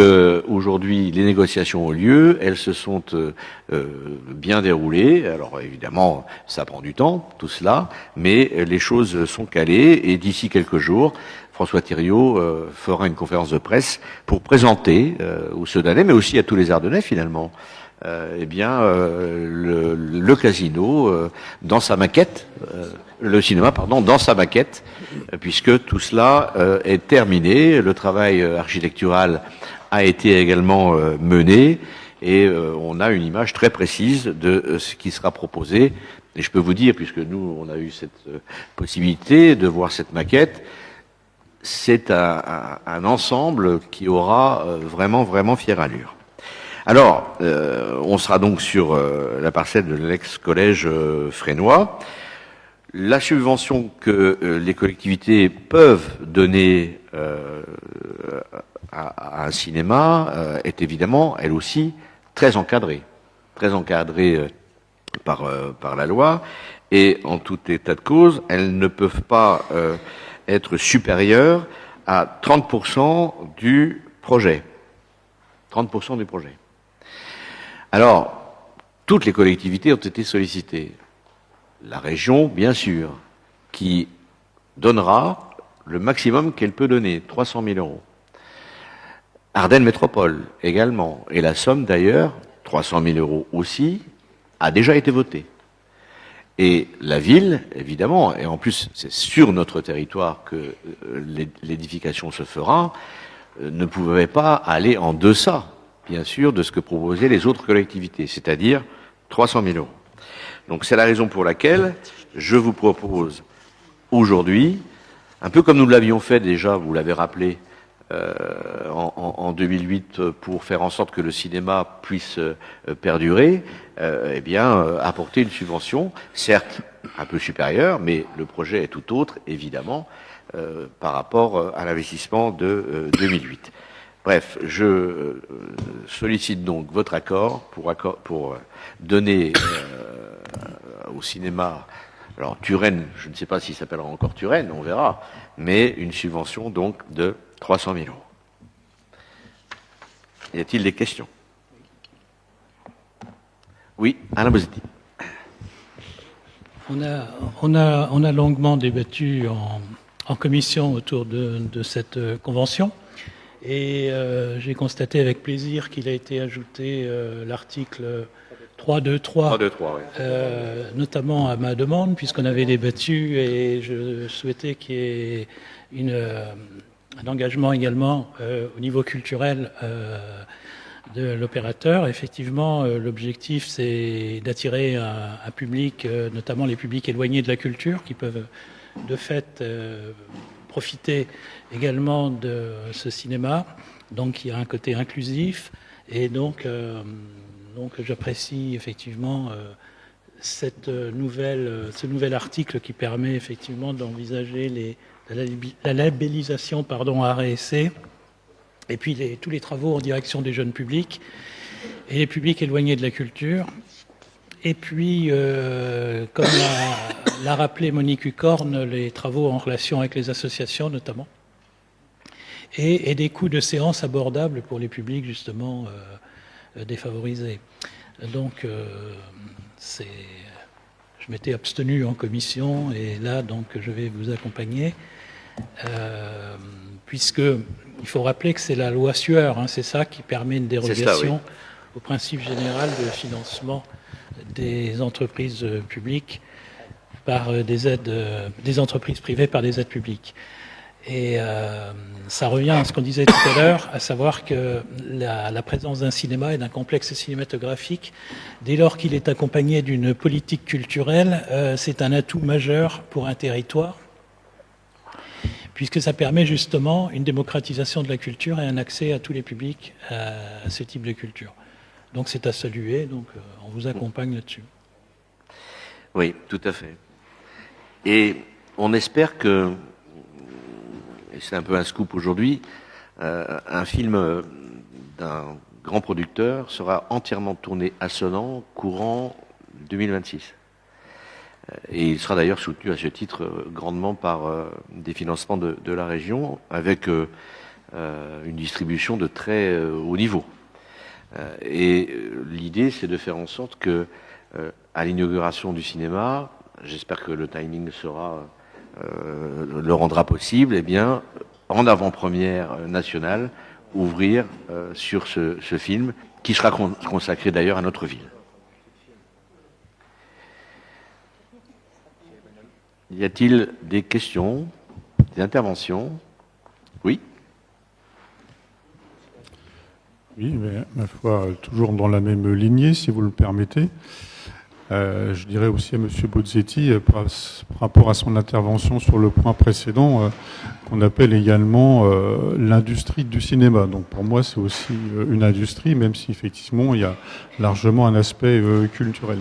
[SPEAKER 2] aujourd'hui, les négociations ont lieu, elles se sont bien déroulées. Alors, évidemment, ça prend du temps, tout cela, mais les choses sont calées et d'ici quelques jours, François Thiriot fera une conférence de presse pour présenter aux Sedanais, mais aussi à tous les Ardennais finalement, le casino dans sa maquette, le cinéma, pardon, dans sa maquette, puisque tout cela est terminé. Le travail architectural a été également mené et on a une image très précise de ce qui sera proposé. Et je peux vous dire, puisque nous, on a eu cette possibilité de voir cette maquette, c'est un ensemble qui aura vraiment fière allure. Alors, on sera donc sur la parcelle de l'ex-collège Fresnoy. La subvention que les collectivités peuvent donner à un cinéma est évidemment, elle aussi, très encadrée par la loi, et en tout état de cause, elles ne peuvent pas être supérieures à 30% du projet. 30% du projet. Alors, toutes les collectivités ont été sollicitées. La région, bien sûr, qui donnera le maximum qu'elle peut donner, 300 000 euros. Ardennes Métropole également. Et la somme d'ailleurs, 300 000 euros aussi, a déjà été votée. Et la ville, évidemment, et en plus c'est sur notre territoire que l'édification se fera, ne pouvait pas aller en deçà, bien sûr, de ce que proposaient les autres collectivités, c'est-à-dire 300 000 euros. Donc c'est la raison pour laquelle je vous propose aujourd'hui, un peu comme nous l'avions fait déjà, vous l'avez rappelé, en 2008 pour faire en sorte que le cinéma puisse perdurer, eh bien apporter une subvention, certes un peu supérieure, mais le projet est tout autre, évidemment, par rapport à l'investissement de 2008. Bref, je sollicite donc votre accord pour donner au cinéma, alors Turenne, je ne sais pas s'il s'appellera encore Turenne, on verra, mais une subvention donc de 300 000 euros. Y a-t-il des questions? Oui, Alain Bosetti.
[SPEAKER 7] On a longuement débattu en commission autour de cette convention et j'ai constaté avec plaisir qu'il a été ajouté l'article 323, notamment à ma demande, puisqu'on avait débattu et je souhaitais qu'il y ait un engagement également au niveau culturel de l'opérateur. Effectivement, l'objectif, c'est d'attirer un public, notamment les publics éloignés de la culture, qui peuvent de fait profiter également de ce cinéma. Donc, il y a un côté inclusif. Et donc j'apprécie effectivement ce nouvel article qui permet effectivement d'envisager la labellisation art et essai, et puis tous les travaux en direction des jeunes publics et les publics éloignés de la culture. Et puis, comme l'a rappelé Monique Hucorne, les travaux en relation avec les associations notamment, et des coûts de séance abordables pour les publics justement défavorisés. Donc, je m'étais abstenu en commission et là, donc, je vais vous accompagner. Puisque il faut rappeler que c'est la loi Sueur, c'est ça qui permet une dérogation au principe général de financement des entreprises publiques par des aides, des entreprises privées par des aides publiques. Et ça revient à ce qu'on disait tout à l'heure, à savoir que la présence d'un cinéma et d'un complexe cinématographique, dès lors qu'il est accompagné d'une politique culturelle, c'est un atout majeur pour un territoire, puisque ça permet justement une démocratisation de la culture et un accès à tous les publics à ce type de culture. Donc c'est à saluer, donc on vous accompagne là-dessus.
[SPEAKER 2] Oui, tout à fait. Et on espère que, et c'est un peu un scoop aujourd'hui, un film d'un grand producteur sera entièrement tourné à Sedan courant 2026. Et il sera d'ailleurs soutenu à ce titre grandement par des financements de la région, avec une distribution de très haut niveau. Et l'idée, c'est de faire en sorte que, à l'inauguration du cinéma, j'espère que le timing le rendra possible, eh bien, en avant-première nationale, ouvrir sur ce film, qui sera consacré d'ailleurs à notre ville. Y a-t-il des questions, des interventions? Oui.
[SPEAKER 3] Oui, mais ma foi, toujours dans la même lignée, si vous le permettez. Je dirais aussi à M. Bozzetti, par rapport à son intervention sur le point précédent, qu'on appelle également l'industrie du cinéma. Donc pour moi, c'est aussi une industrie, même si effectivement, il y a largement un aspect culturel.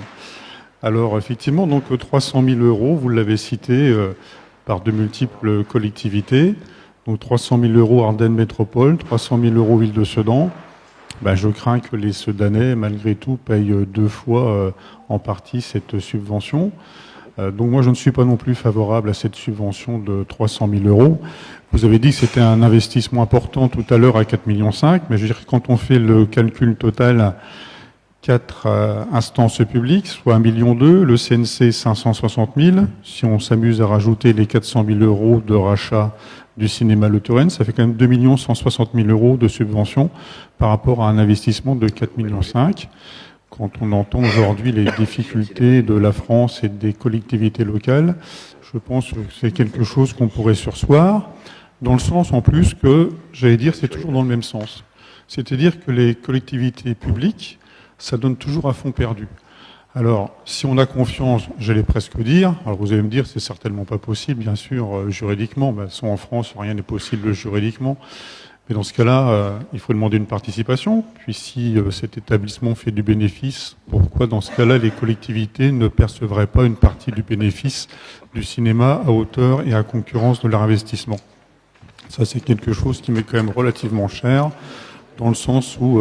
[SPEAKER 3] Alors effectivement, donc 300 000 euros, vous l'avez cité, par de multiples collectivités. Donc 300 000 euros Ardennes Métropole, 300 000 euros Ville de Sedan. Je crains que les Sedanais, malgré tout, payent deux fois en partie cette subvention. Donc moi, je ne suis pas non plus favorable à cette subvention de 300 000 euros. Vous avez dit que c'était un investissement important tout à l'heure à 4,5 millions, mais je veux dire, quand on fait le calcul total, 4 instances publiques, soit 1,2 million, le CNC 560 000. Si on s'amuse à rajouter les 400 000 euros de rachat du cinéma Le Turenne, ça fait quand même 2 160 000 euros de subvention par rapport à un investissement de 4,5 millions. Quand on entend aujourd'hui les difficultés de la France et des collectivités locales, je pense que c'est quelque chose qu'on pourrait surseoir, dans le sens en plus que, j'allais dire, c'est toujours dans le même sens. C'est-à-dire que les collectivités publiques, ça donne toujours à fond perdu. Alors, si on a confiance, j'allais presque dire, alors vous allez me dire, c'est certainement pas possible, bien sûr, juridiquement, en France, rien n'est possible juridiquement, mais dans ce cas-là, il faut demander une participation, puis si cet établissement fait du bénéfice, pourquoi dans ce cas-là, les collectivités ne percevraient pas une partie du bénéfice du cinéma à hauteur et à concurrence de leur investissement? Ça, c'est quelque chose qui m'est quand même relativement cher, dans le sens où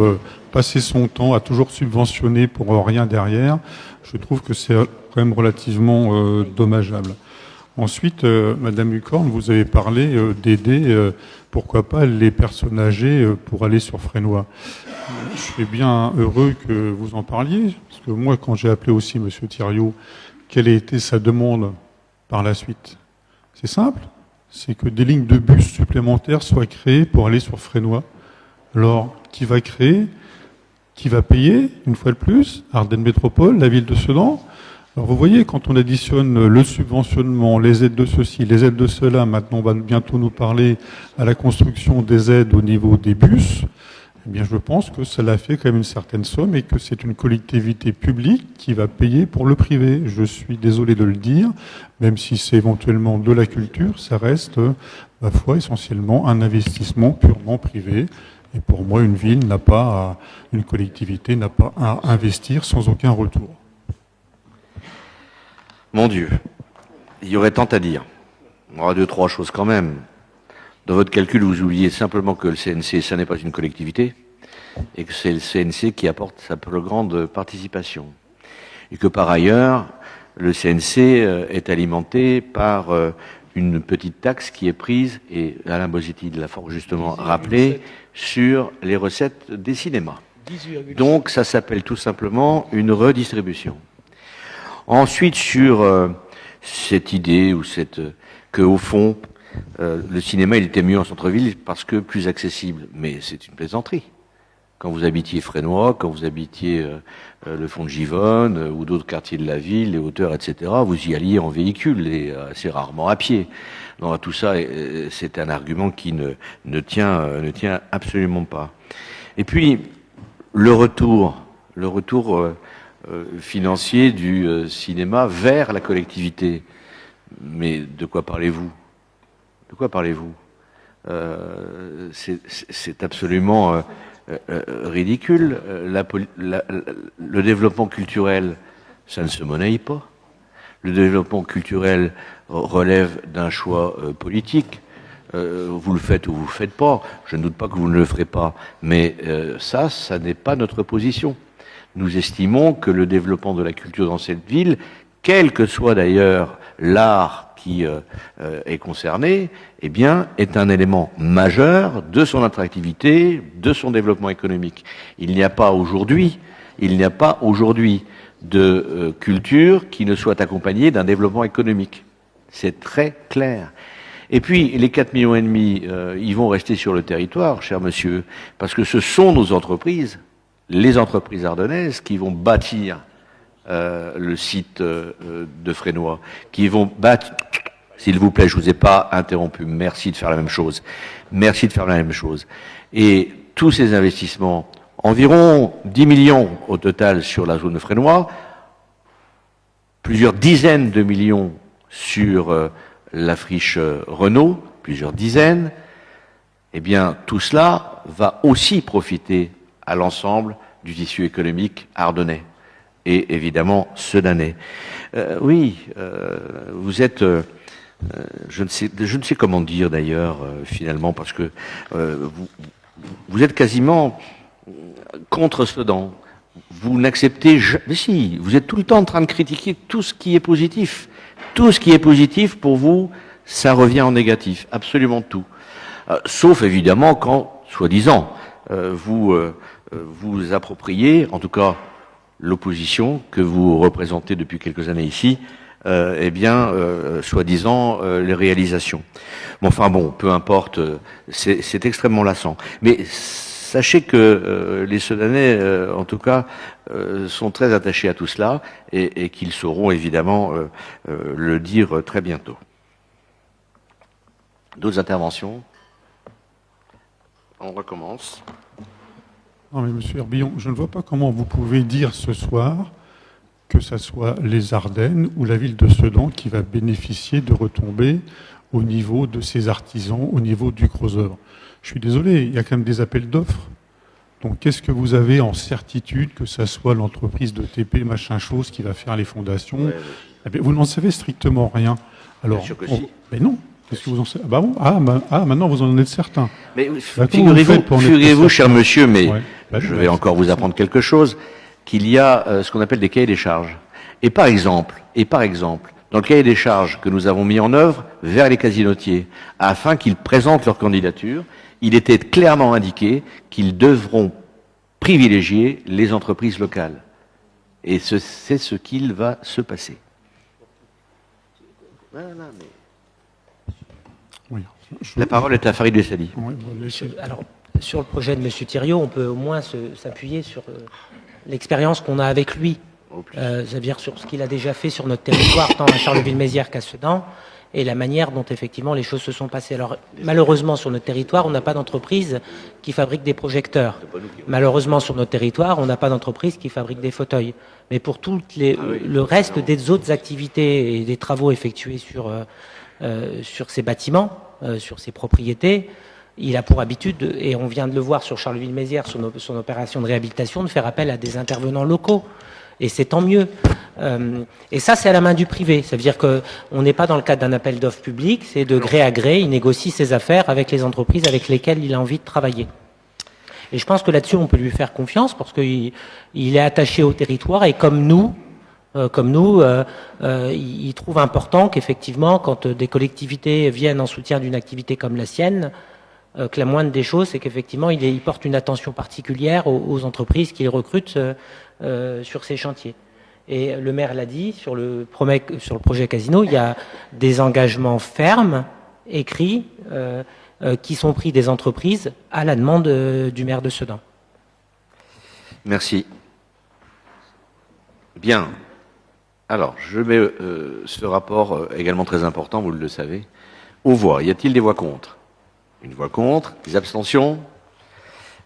[SPEAKER 3] passer son temps à toujours subventionner pour rien derrière, je trouve que c'est quand même relativement dommageable. Ensuite, Madame Hucorne, vous avez parlé d'aider, pourquoi pas, les personnes âgées pour aller sur Fresnoy. Je suis bien heureux que vous en parliez, parce que moi, quand j'ai appelé aussi Monsieur Thiriot, quelle a été sa demande par la suite? C'est simple, c'est que des lignes de bus supplémentaires soient créées pour aller sur Fresnoy. Alors, qui va créer? Qui va payer, une fois de plus? Ardennes Métropole, la ville de Sedan. Alors vous voyez, quand on additionne le subventionnement, les aides de ceci, les aides de cela, maintenant on va bientôt nous parler à la construction des aides au niveau des bus, eh bien je pense que cela fait quand même une certaine somme et que c'est une collectivité publique qui va payer pour le privé. Je suis désolé de le dire, même si c'est éventuellement de la culture, ça reste, ma foi, essentiellement un investissement purement privé. Et pour moi, une ville n'a pas, une collectivité n'a pas à investir sans aucun retour.
[SPEAKER 2] Mon Dieu, il y aurait tant à dire. On aura 2-3 choses quand même. Dans votre calcul, vous oubliez simplement que le CNC, ça n'est pas une collectivité, et que c'est le CNC qui apporte sa plus grande participation. Et que par ailleurs, le CNC est alimenté par une petite taxe qui est prise, et Alain Bosetti l'a fort justement rappelé, sur les recettes des cinémas. Donc ça s'appelle tout simplement une redistribution. Ensuite, sur cette idée ou que au fond, le cinéma il était mieux en centre-ville parce que plus accessible. Mais c'est une plaisanterie. Quand vous habitiez Fresnoy, quand vous habitiez le fond de Givonne ou d'autres quartiers de la ville, les hauteurs, etc., vous y alliez en véhicule et assez rarement à pied. Donc tout ça, c'est un argument qui ne tient absolument pas. Et puis le retour financier du cinéma vers la collectivité. Mais de quoi parlez-vous? De quoi parlez-vous? C'est absolument ridicule. Le développement culturel, ça ne se monnaie pas. Le développement culturel relève d'un choix politique. Vous le faites ou vous le faites pas. Je ne doute pas que vous ne le ferez pas. Mais ça n'est pas notre position. Nous estimons que le développement de la culture dans cette ville, quel que soit d'ailleurs l'art qui est concerné, eh bien, est un élément majeur de son attractivité, de son développement économique. Il n'y a pas aujourd'hui de culture qui ne soit accompagnée d'un développement économique. C'est très clair. Et puis, les 4,5 millions, ils vont rester sur le territoire, cher monsieur, parce que ce sont nos entreprises, les entreprises ardennaises, qui vont bâtir le site de Fresnoy, qui vont bâtir... S'il vous plaît, je vous ai pas interrompu. Merci de faire la même chose. Merci de faire la même chose. Et tous ces investissements, environ 10 millions au total sur la zone de Fresnoy, plusieurs dizaines de millions sur la friche Renault, plusieurs dizaines, eh bien, tout cela va aussi profiter à l'ensemble du tissu économique ardennais et évidemment sedanais. Vous êtes... je ne sais comment dire d'ailleurs finalement, parce que vous êtes quasiment contre Sedan. vous n'acceptez jamais... Mais si, vous êtes tout le temps en train de critiquer tout ce qui est positif. Tout ce qui est positif, pour vous, ça revient en négatif. Absolument tout. Sauf, évidemment, quand, soi-disant, vous appropriez, en tout cas l'opposition que vous représentez depuis quelques années ici, soi-disant, les réalisations. Bon, enfin bon, peu importe, c'est extrêmement lassant. Mais sachez que les Sedanais, en tout cas, sont très attachés à tout cela et qu'ils sauront évidemment le dire très bientôt. D'autres interventions? On recommence.
[SPEAKER 3] Non mais Monsieur Herbillon, je ne vois pas comment vous pouvez dire ce soir que ce soit les Ardennes ou la ville de Sedan qui va bénéficier de retombées au niveau de ces artisans, au niveau du gros œuvre. Je suis désolé, il y a quand même des appels d'offres. Donc qu'est-ce que vous avez en certitude que ça soit l'entreprise de TP, machin chose, qui va faire les fondations?
[SPEAKER 2] Ouais.
[SPEAKER 3] Eh bien, vous n'en savez strictement rien. Alors,
[SPEAKER 2] Bien sûr que si.
[SPEAKER 3] Mais non. Qu'est-ce que vous en savez? Ah bah bon, maintenant vous en êtes certain.
[SPEAKER 2] Mais
[SPEAKER 3] Bah,
[SPEAKER 2] figurez-vous, cher monsieur, mais
[SPEAKER 3] Ouais. Bah,
[SPEAKER 2] je
[SPEAKER 3] bah,
[SPEAKER 2] vais encore vous apprendre quelque chose, qu'il y a ce qu'on appelle des cahiers des charges. Et par exemple, dans le cahier des charges que nous avons mis en œuvre vers les casinotiers, afin qu'ils présentent leur candidature, il était clairement indiqué qu'ils devront privilégier les entreprises locales. Et c'est ce qu'il va se passer.
[SPEAKER 3] Oui.
[SPEAKER 2] La parole est à Farid Bessali.
[SPEAKER 3] Ouais, bon, laissez-
[SPEAKER 6] Alors, sur le projet de M. Thiriot, on peut au moins s'appuyer sur l'expérience qu'on a avec lui, c'est-à-dire sur ce qu'il a déjà fait sur notre territoire, tant à Charleville-Mézières qu'à Sedan, et la manière dont effectivement les choses se sont passées. Alors, malheureusement, sur notre territoire, on n'a pas d'entreprise qui fabrique des projecteurs. Malheureusement, sur notre territoire, on n'a pas d'entreprise qui fabrique des fauteuils. Mais pour le reste des autres activités et des travaux effectués sur ces bâtiments, sur ces propriétés, il a pour habitude, et on vient de le voir sur Charleville-Mézières, son opération de réhabilitation, de faire appel à des intervenants locaux. Et c'est tant mieux. Et ça, c'est à la main du privé. Ça veut dire qu'on n'est pas dans le cadre d'un appel d'offres public, c'est de gré à gré, il négocie ses affaires avec les entreprises avec lesquelles il a envie de travailler. Et je pense que là-dessus, on peut lui faire confiance parce qu'il est attaché au territoire et comme nous, il trouve important qu'effectivement, quand des collectivités viennent en soutien d'une activité comme la sienne, que la moindre des choses, c'est qu'effectivement, il porte une attention particulière aux entreprises qu'il recrute sur ces chantiers. Et le maire l'a dit, sur le projet Casino, il y a des engagements fermes, écrits, qui sont pris des entreprises à la demande du maire de Sedan.
[SPEAKER 2] Merci. Bien. Alors, je mets ce rapport également très important, vous le savez, aux voix. Y a-t-il des voix contre? Une voix contre. Des abstentions?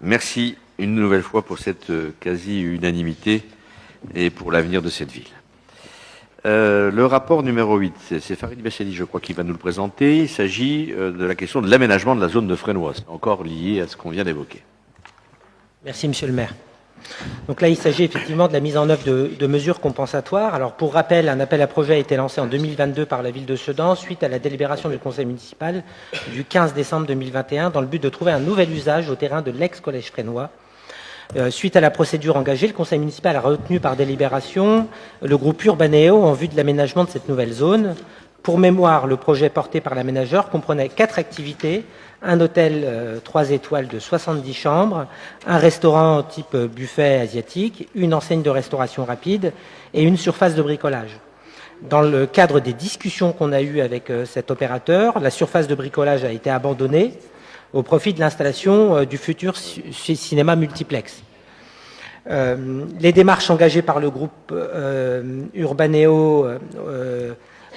[SPEAKER 2] Merci une nouvelle fois pour cette quasi-unanimité et pour l'avenir de cette ville. Le rapport numéro 8, c'est Farid Bessali, je crois, qui va nous le présenter. Il s'agit de la question de l'aménagement de la zone de Fresnois, encore lié à ce qu'on vient d'évoquer.
[SPEAKER 6] Merci, monsieur le maire. Donc là, il s'agit effectivement de la mise en œuvre de mesures compensatoires. Alors, pour rappel, un appel à projet a été lancé en 2022 par la ville de Sedan suite à la délibération du conseil municipal du 15 décembre 2021 dans le but de trouver un nouvel usage au terrain de l'ex-collège fresnois. Suite à la procédure engagée, le conseil municipal a retenu par délibération le groupe Urbanéo en vue de l'aménagement de cette nouvelle zone. Pour mémoire, le projet porté par l'aménageur comprenait 4 activités, un hôtel 3 étoiles de 70 chambres, un restaurant type buffet asiatique, une enseigne de restauration rapide et une surface de bricolage. Dans le cadre des discussions qu'on a eues avec cet opérateur, la surface de bricolage a été abandonnée au profit de l'installation du futur cinéma multiplex. Les démarches engagées par le groupe Urbanéo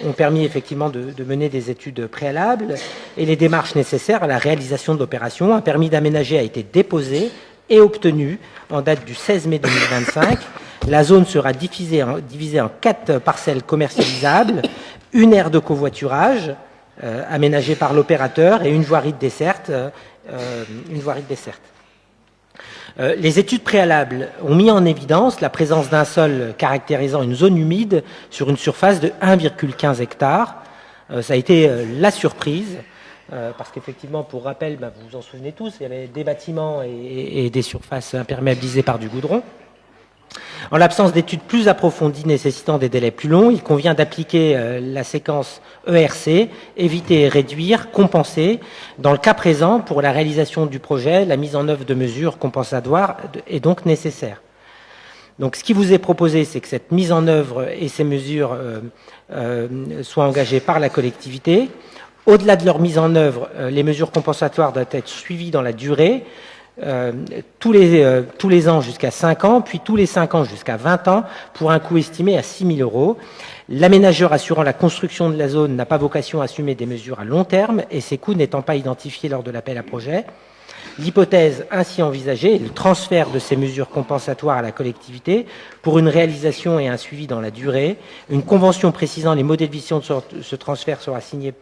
[SPEAKER 6] ont permis effectivement de mener des études préalables et les démarches nécessaires à la réalisation de l'opération. Un permis d'aménager a été déposé et obtenu en date du 16 mai 2025. La zone sera divisée en 4 parcelles commercialisables, une aire de covoiturage aménagée par l'opérateur et une voirie de desserte. Les études préalables ont mis en évidence la présence d'un sol caractérisant une zone humide sur une surface de 1,15 hectare. Ça a été la surprise, parce qu'effectivement, pour rappel, vous vous en souvenez tous, il y avait des bâtiments et des surfaces imperméabilisées par du goudron. En l'absence d'études plus approfondies nécessitant des délais plus longs, il convient d'appliquer la séquence ERC, éviter et réduire, compenser. Dans le cas présent, pour la réalisation du projet, la mise en œuvre de mesures compensatoires est donc nécessaire. Donc ce qui vous est proposé, c'est que cette mise en œuvre et ces mesures soient engagées par la collectivité. Au-delà de leur mise en œuvre, les mesures compensatoires doivent être suivies dans la durée, tous les ans jusqu'à 5 ans, puis tous les 5 ans jusqu'à 20 ans, pour un coût estimé à 6 000 €. L'aménageur assurant la construction de la zone n'a pas vocation à assumer des mesures à long terme, et ces coûts n'étant pas identifiés lors de l'appel à projet. L'hypothèse ainsi envisagée est le transfert de ces mesures compensatoires à la collectivité pour une réalisation et un suivi dans la durée. Une convention précisant les modalités de ce transfert sera signée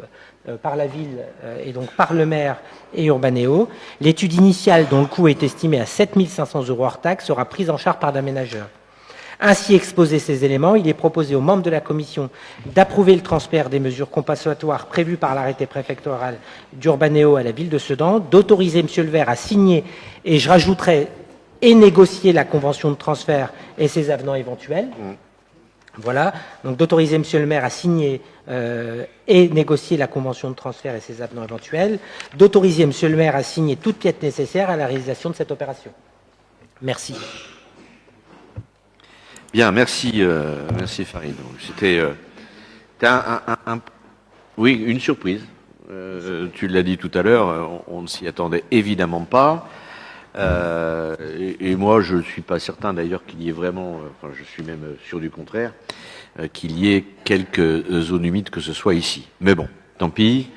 [SPEAKER 6] par la ville et donc par le maire et Urbanéo. L'étude initiale, dont le coût est estimé à 7 500 € hors taxe, sera prise en charge par l'aménageur. Ainsi exposés ces éléments, il est proposé aux membres de la commission d'approuver le transfert des mesures compensatoires prévues par l'arrêté préfectoral d'Urbanéo à la ville de Sedan, d'autoriser M. Le Vert à signer, et je rajouterai, et négocier la convention de transfert et ses avenants éventuels. Voilà, donc d'autoriser M. le maire à signer et négocier la convention de transfert et ses avenants éventuels, d'autoriser M. le maire à signer toute pièce nécessaire à la réalisation de cette opération. Merci.
[SPEAKER 2] Bien, merci Farid. C'était oui, une surprise. Tu l'as dit tout à l'heure, on ne s'y attendait évidemment pas. Et moi, je ne suis pas certain d'ailleurs qu'il y ait vraiment, enfin, je suis même sûr du contraire, qu'il y ait quelques zones humides que ce soit ici. Mais bon, tant pis.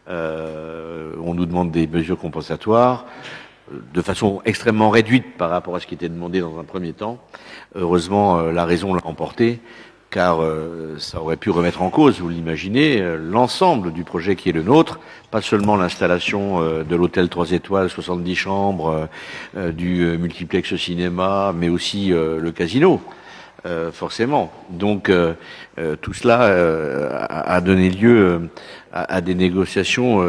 [SPEAKER 2] On nous demande des mesures compensatoires de façon extrêmement réduite par rapport à ce qui était demandé dans un premier temps. Heureusement, la raison l'a emporté, car ça aurait pu remettre en cause, vous l'imaginez, l'ensemble du projet qui est le nôtre, pas seulement l'installation de l'hôtel 3 étoiles, 70 chambres, du multiplex cinéma, mais aussi le casino, forcément. Donc tout cela a donné lieu à des négociations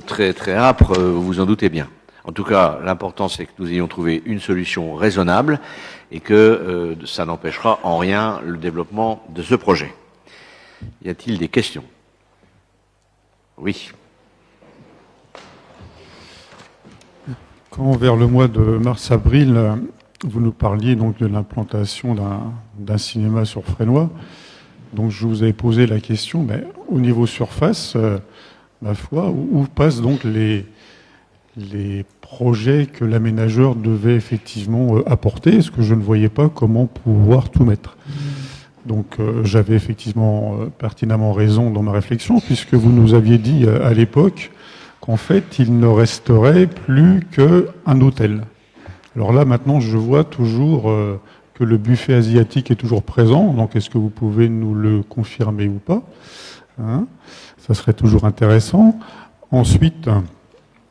[SPEAKER 2] très très âpres, vous en doutez bien. En tout cas, l'important, c'est que nous ayons trouvé une solution raisonnable et que ça n'empêchera en rien le développement de ce projet. Y a-t-il des questions? Oui.
[SPEAKER 3] Quand, vers le mois de mars-avril, vous nous parliez donc de l'implantation d'un cinéma sur Fresnoy, donc je vous avais posé la question, mais au niveau surface, ma foi, où passent donc les projets que l'aménageur devait effectivement apporter, est-ce que je ne voyais pas comment pouvoir tout mettre. Donc j'avais effectivement pertinemment raison dans ma réflexion, puisque vous nous aviez dit à l'époque qu'en fait il ne resterait plus qu'un hôtel. Alors là maintenant je vois toujours que le buffet asiatique est toujours présent, donc est-ce que vous pouvez nous le confirmer ou pas, hein? Ça serait toujours intéressant. Ensuite,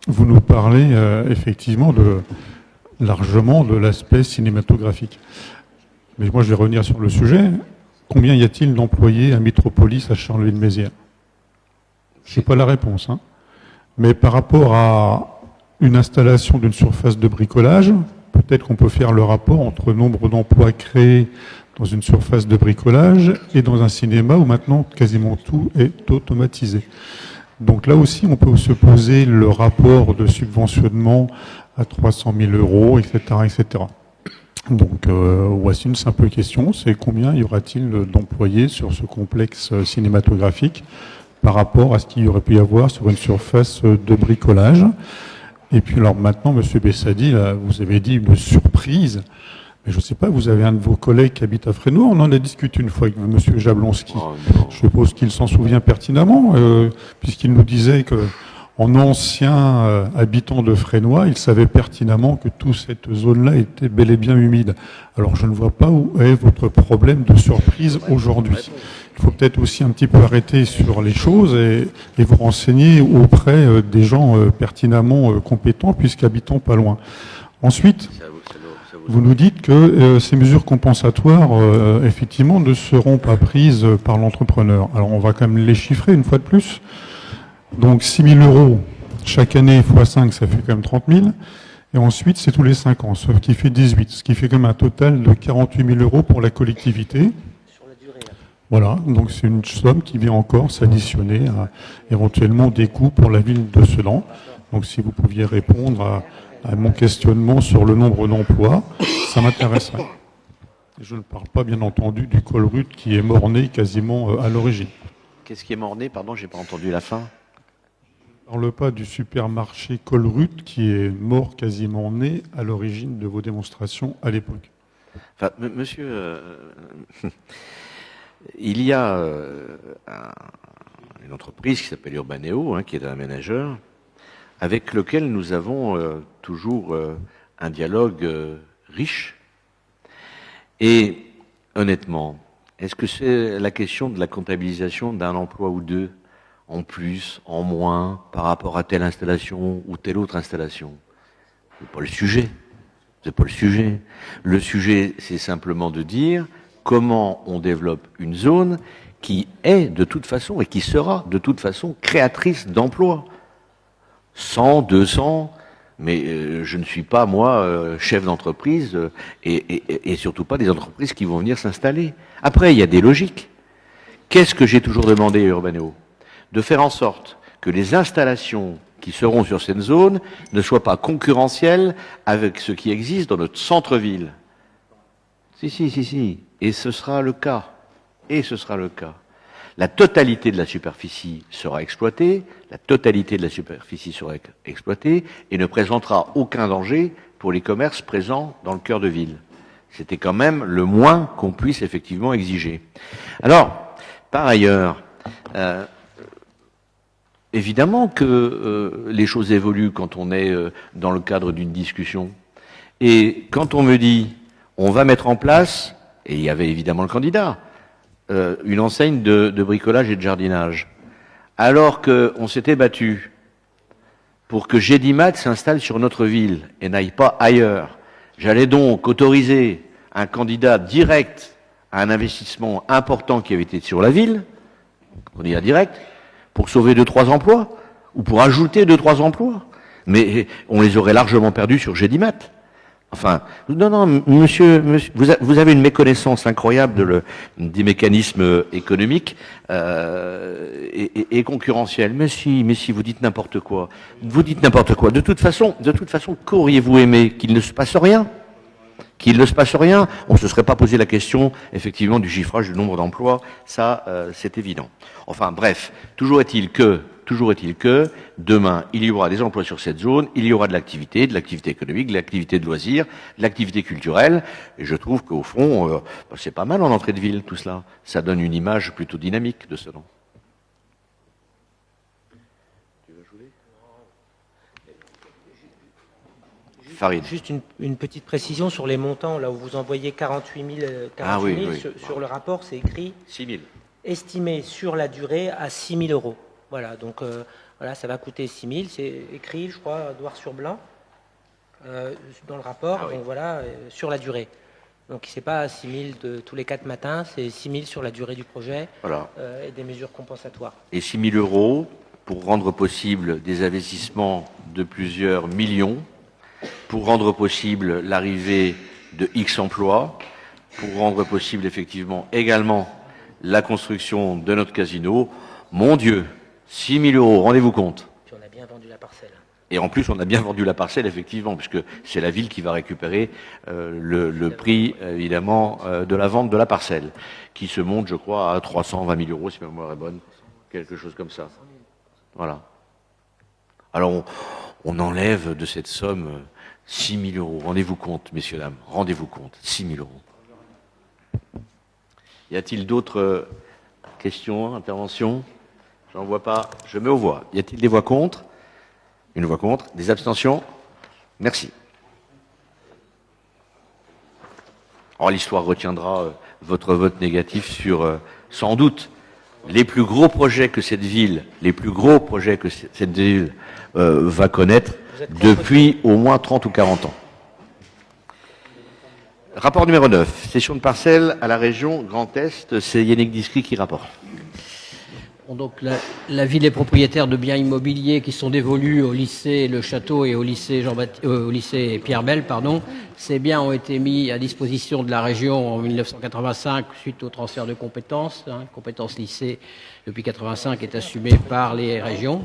[SPEAKER 3] vous nous parlez effectivement largement de l'aspect cinématographique. Mais moi, je vais revenir sur le sujet. Combien y a-t-il d'employés à Métropolis à Charleville-Mézières? Je n'ai pas la réponse, hein. Mais par rapport à une installation d'une surface de bricolage, peut-être qu'on peut faire le rapport entre le nombre d'emplois créés dans une surface de bricolage et dans un cinéma où maintenant quasiment tout est automatisé. Donc là aussi, on peut se poser le rapport de subventionnement à 300 000 €, etc., etc. Donc voici une simple question, c'est combien y aura-t-il d'employés sur ce complexe cinématographique par rapport à ce qu'il y aurait pu y avoir sur une surface de bricolage? Et puis alors maintenant, M. Bessadi, là, vous avez dit une surprise. Mais je ne sais pas, vous avez un de vos collègues qui habite à Fresnoy, on en a discuté une fois avec M. Jablonski. Je suppose qu'il s'en souvient pertinemment, puisqu'il nous disait que, en ancien habitant de Fresnoy, il savait pertinemment que toute cette zone-là était bel et bien humide. Alors je ne vois pas où est votre problème de surprise aujourd'hui. Il faut peut-être aussi un petit peu arrêter sur les choses et vous renseigner auprès des gens pertinemment compétents, puisqu'habitant pas loin. Ensuite, vous nous dites que ces mesures compensatoires, effectivement, ne seront pas prises par l'entrepreneur. Alors, on va quand même les chiffrer une fois de plus. Donc, 6 000 € chaque année x 5, ça fait quand même 30 000. Et ensuite, c'est tous les 5 ans, ce qui fait 18, ce qui fait comme un total de 48 000 euros pour la collectivité.
[SPEAKER 6] Sur la durée, là.
[SPEAKER 3] Voilà, donc c'est une somme qui vient encore s'additionner à éventuellement des coûts pour la ville de Sedan. Donc si vous pouviez répondre à mon questionnement sur le nombre d'emplois, ça m'intéresserait. Et je ne parle pas, bien entendu, du Colruyt qui est mort-né quasiment à l'origine.
[SPEAKER 2] Qu'est-ce qui est mort-né? Pardon, j'ai pas entendu la fin.
[SPEAKER 3] Je ne parle pas du supermarché Colruyt qui est mort quasiment né à l'origine de vos démonstrations à l'époque.
[SPEAKER 2] Enfin, monsieur, il y a une entreprise qui s'appelle Urbaneo, qui est un aménageur, avec lequel nous avons toujours un dialogue riche. Et honnêtement, est-ce que c'est la question de la comptabilisation d'un emploi ou deux en plus, en moins, par rapport à telle installation ou telle autre installation? C'est pas le sujet. C'est pas le sujet. Le sujet, c'est simplement de dire comment on développe une zone qui est de toute façon et qui sera de toute façon créatrice d'emplois. 100, 200, mais je ne suis pas, moi, chef d'entreprise et surtout pas des entreprises qui vont venir s'installer. Après, il y a des logiques. Qu'est-ce que j'ai toujours demandé à Urbaneo? De faire en sorte que les installations qui seront sur cette zone ne soient pas concurrentielles avec ce qui existe dans notre centre-ville. Si. Et ce sera le cas. La totalité de la superficie sera exploitée, et ne présentera aucun danger pour les commerces présents dans le cœur de ville. C'était quand même le moins qu'on puisse effectivement exiger. Alors, par ailleurs, évidemment que les choses évoluent quand on est dans le cadre d'une discussion. Et quand on me dit, on va mettre en place, et il y avait évidemment le candidat, une enseigne de bricolage et de jardinage, alors qu'on s'était battu pour que Gédimat s'installe sur notre ville et n'aille pas ailleurs. J'allais donc autoriser un candidat direct à un investissement important qui avait été sur la ville, candidat direct, pour sauver 2-3 emplois, ou pour ajouter 2-3 emplois. Mais on les aurait largement perdus sur Gédimat. Enfin, non, monsieur, vous avez une méconnaissance incroyable des mécanismes économiques et concurrentiels. Mais si, vous dites n'importe quoi. De toute façon, qu'auriez-vous aimé? Qu'il ne se passe rien? On ne se serait pas posé la question, effectivement, du chiffrage du nombre d'emplois. Ça, c'est évident. Enfin, bref, toujours est-il que, demain, il y aura des emplois sur cette zone, il y aura de l'activité économique, de l'activité de loisirs, de l'activité culturelle, et je trouve qu'au fond, c'est pas mal en entrée de ville, tout cela. Ça donne une image plutôt dynamique de ce nom. Tu veux jouer? Farid.
[SPEAKER 6] Juste une petite précision sur les montants, là où vous envoyez 48 000,
[SPEAKER 2] Oui.
[SPEAKER 6] sur le rapport, c'est écrit
[SPEAKER 2] 6 000.
[SPEAKER 6] Estimé sur la durée à 6 000 euros. Voilà, donc voilà, ça va coûter 6 000, c'est écrit, je crois, noir sur blanc, dans le rapport, donc voilà, sur la durée. Donc c'est pas 6 000 de tous les 4 matins, c'est 6 000 sur la durée du projet, et des mesures compensatoires.
[SPEAKER 2] Et 6 000 euros pour rendre possible des investissements de plusieurs millions, pour rendre possible l'arrivée de X emplois, pour rendre possible effectivement également la construction de notre casino. Mon Dieu, 6 000 euros, rendez-vous compte.
[SPEAKER 6] Puis on a bien vendu la parcelle.
[SPEAKER 2] Et en plus, on a bien vendu la parcelle, effectivement, puisque c'est la ville qui va récupérer le prix, évidemment, de la vente de la parcelle, qui se monte, je crois, à 320 000 euros, si ma mémoire est bonne, quelque chose comme ça. Voilà. Alors, on enlève de cette somme 6 000 euros. Rendez-vous compte, messieurs, dames, rendez-vous compte, 6 000 euros. Y a-t-il d'autres questions, interventions? J'en vois pas. Je mets aux voix. Y a-t-il des voix contre? Une voix contre. Des abstentions? Merci. Alors, l'histoire retiendra votre vote négatif sur, sans doute, les plus gros projets que cette ville, va connaître depuis au moins 30 ou 40 ans. Rapport numéro 9, cession de parcelles à la région Grand Est, c'est Yannick Discry qui rapporte.
[SPEAKER 1] Bon, donc la ville est propriétaire de biens immobiliers qui sont dévolus au lycée Le Château et au lycée au lycée Pierre Bel, pardon. Ces biens ont été mis à disposition de la région en 1985 suite au transfert de compétences. Compétence lycée depuis 85 est assumée par les régions.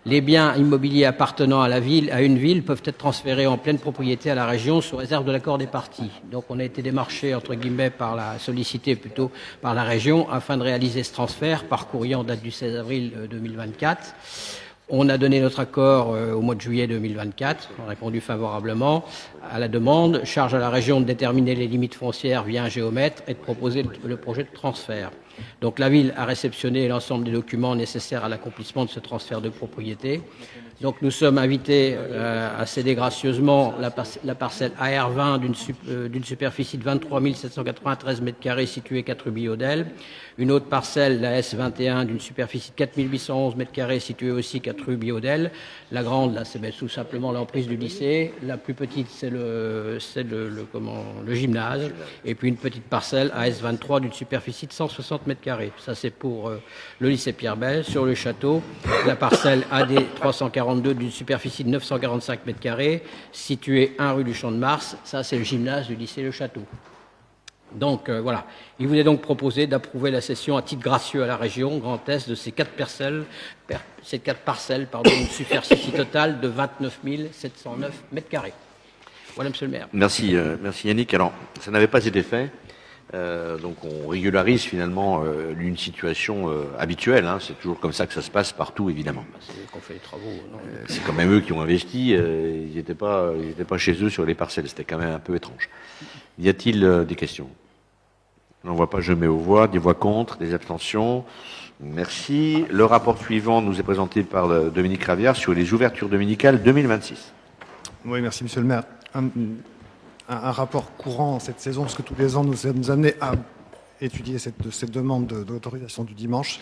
[SPEAKER 1] Les biens immobiliers appartenant à une ville peuvent être transférés en pleine propriété à la région sous réserve de l'accord des parties. Donc on a été démarché, entre guillemets, sollicité plutôt par la région afin de réaliser ce transfert par courrier en date du 16 avril 2024. On a donné notre accord au mois de juillet 2024, on a répondu favorablement à la demande. Charge à la région de déterminer les limites foncières via un géomètre et de proposer le projet de transfert. Donc la ville a réceptionné l'ensemble des documents nécessaires à l'accomplissement de ce transfert de propriété. Donc nous sommes invités à céder gracieusement la parcelle AR20 d'une superficie de 23 793 m² située 4 rue Biodel. Une autre parcelle, la S21, d'une superficie de 4 811 m² située aussi 4 rue Biodel. La grande, là, c'est tout simplement l'emprise du lycée. La plus petite, c'est le gymnase. Et puis une petite parcelle, AS23, d'une superficie de 160 m². Ça, c'est pour le lycée Pierre Bel. Sur le château, la parcelle AD 342 d'une superficie de 945 m², située 1 rue du Champ de Mars. Ça, c'est le gymnase du lycée Le Château. Donc voilà, il vous est donc proposé d'approuver la cession à titre gracieux à la région Grand Est de ces quatre parcelles, une superficie totale de 29 709 m². Voilà, monsieur le maire.
[SPEAKER 2] Merci Yannick. Alors, ça n'avait pas été fait. Donc on régularise finalement une situation habituelle. C'est toujours comme ça que ça se passe partout, évidemment.
[SPEAKER 1] C'est eux qui ont fait les travaux.
[SPEAKER 2] C'est quand même eux qui ont investi. Ils n'étaient pas chez eux sur les parcelles. C'était quand même un peu étrange. Y a-t-il des questions? On n'en voit pas. Je mets aux voix. Des voix contre, des abstentions. Merci. Le rapport suivant nous est présenté par Dominique Ravière sur les ouvertures dominicales 2026.
[SPEAKER 10] Oui, merci Monsieur le maire. Un rapport courant cette saison, parce que tous les ans nous sommes amenés à étudier cette demande d'autorisation du dimanche,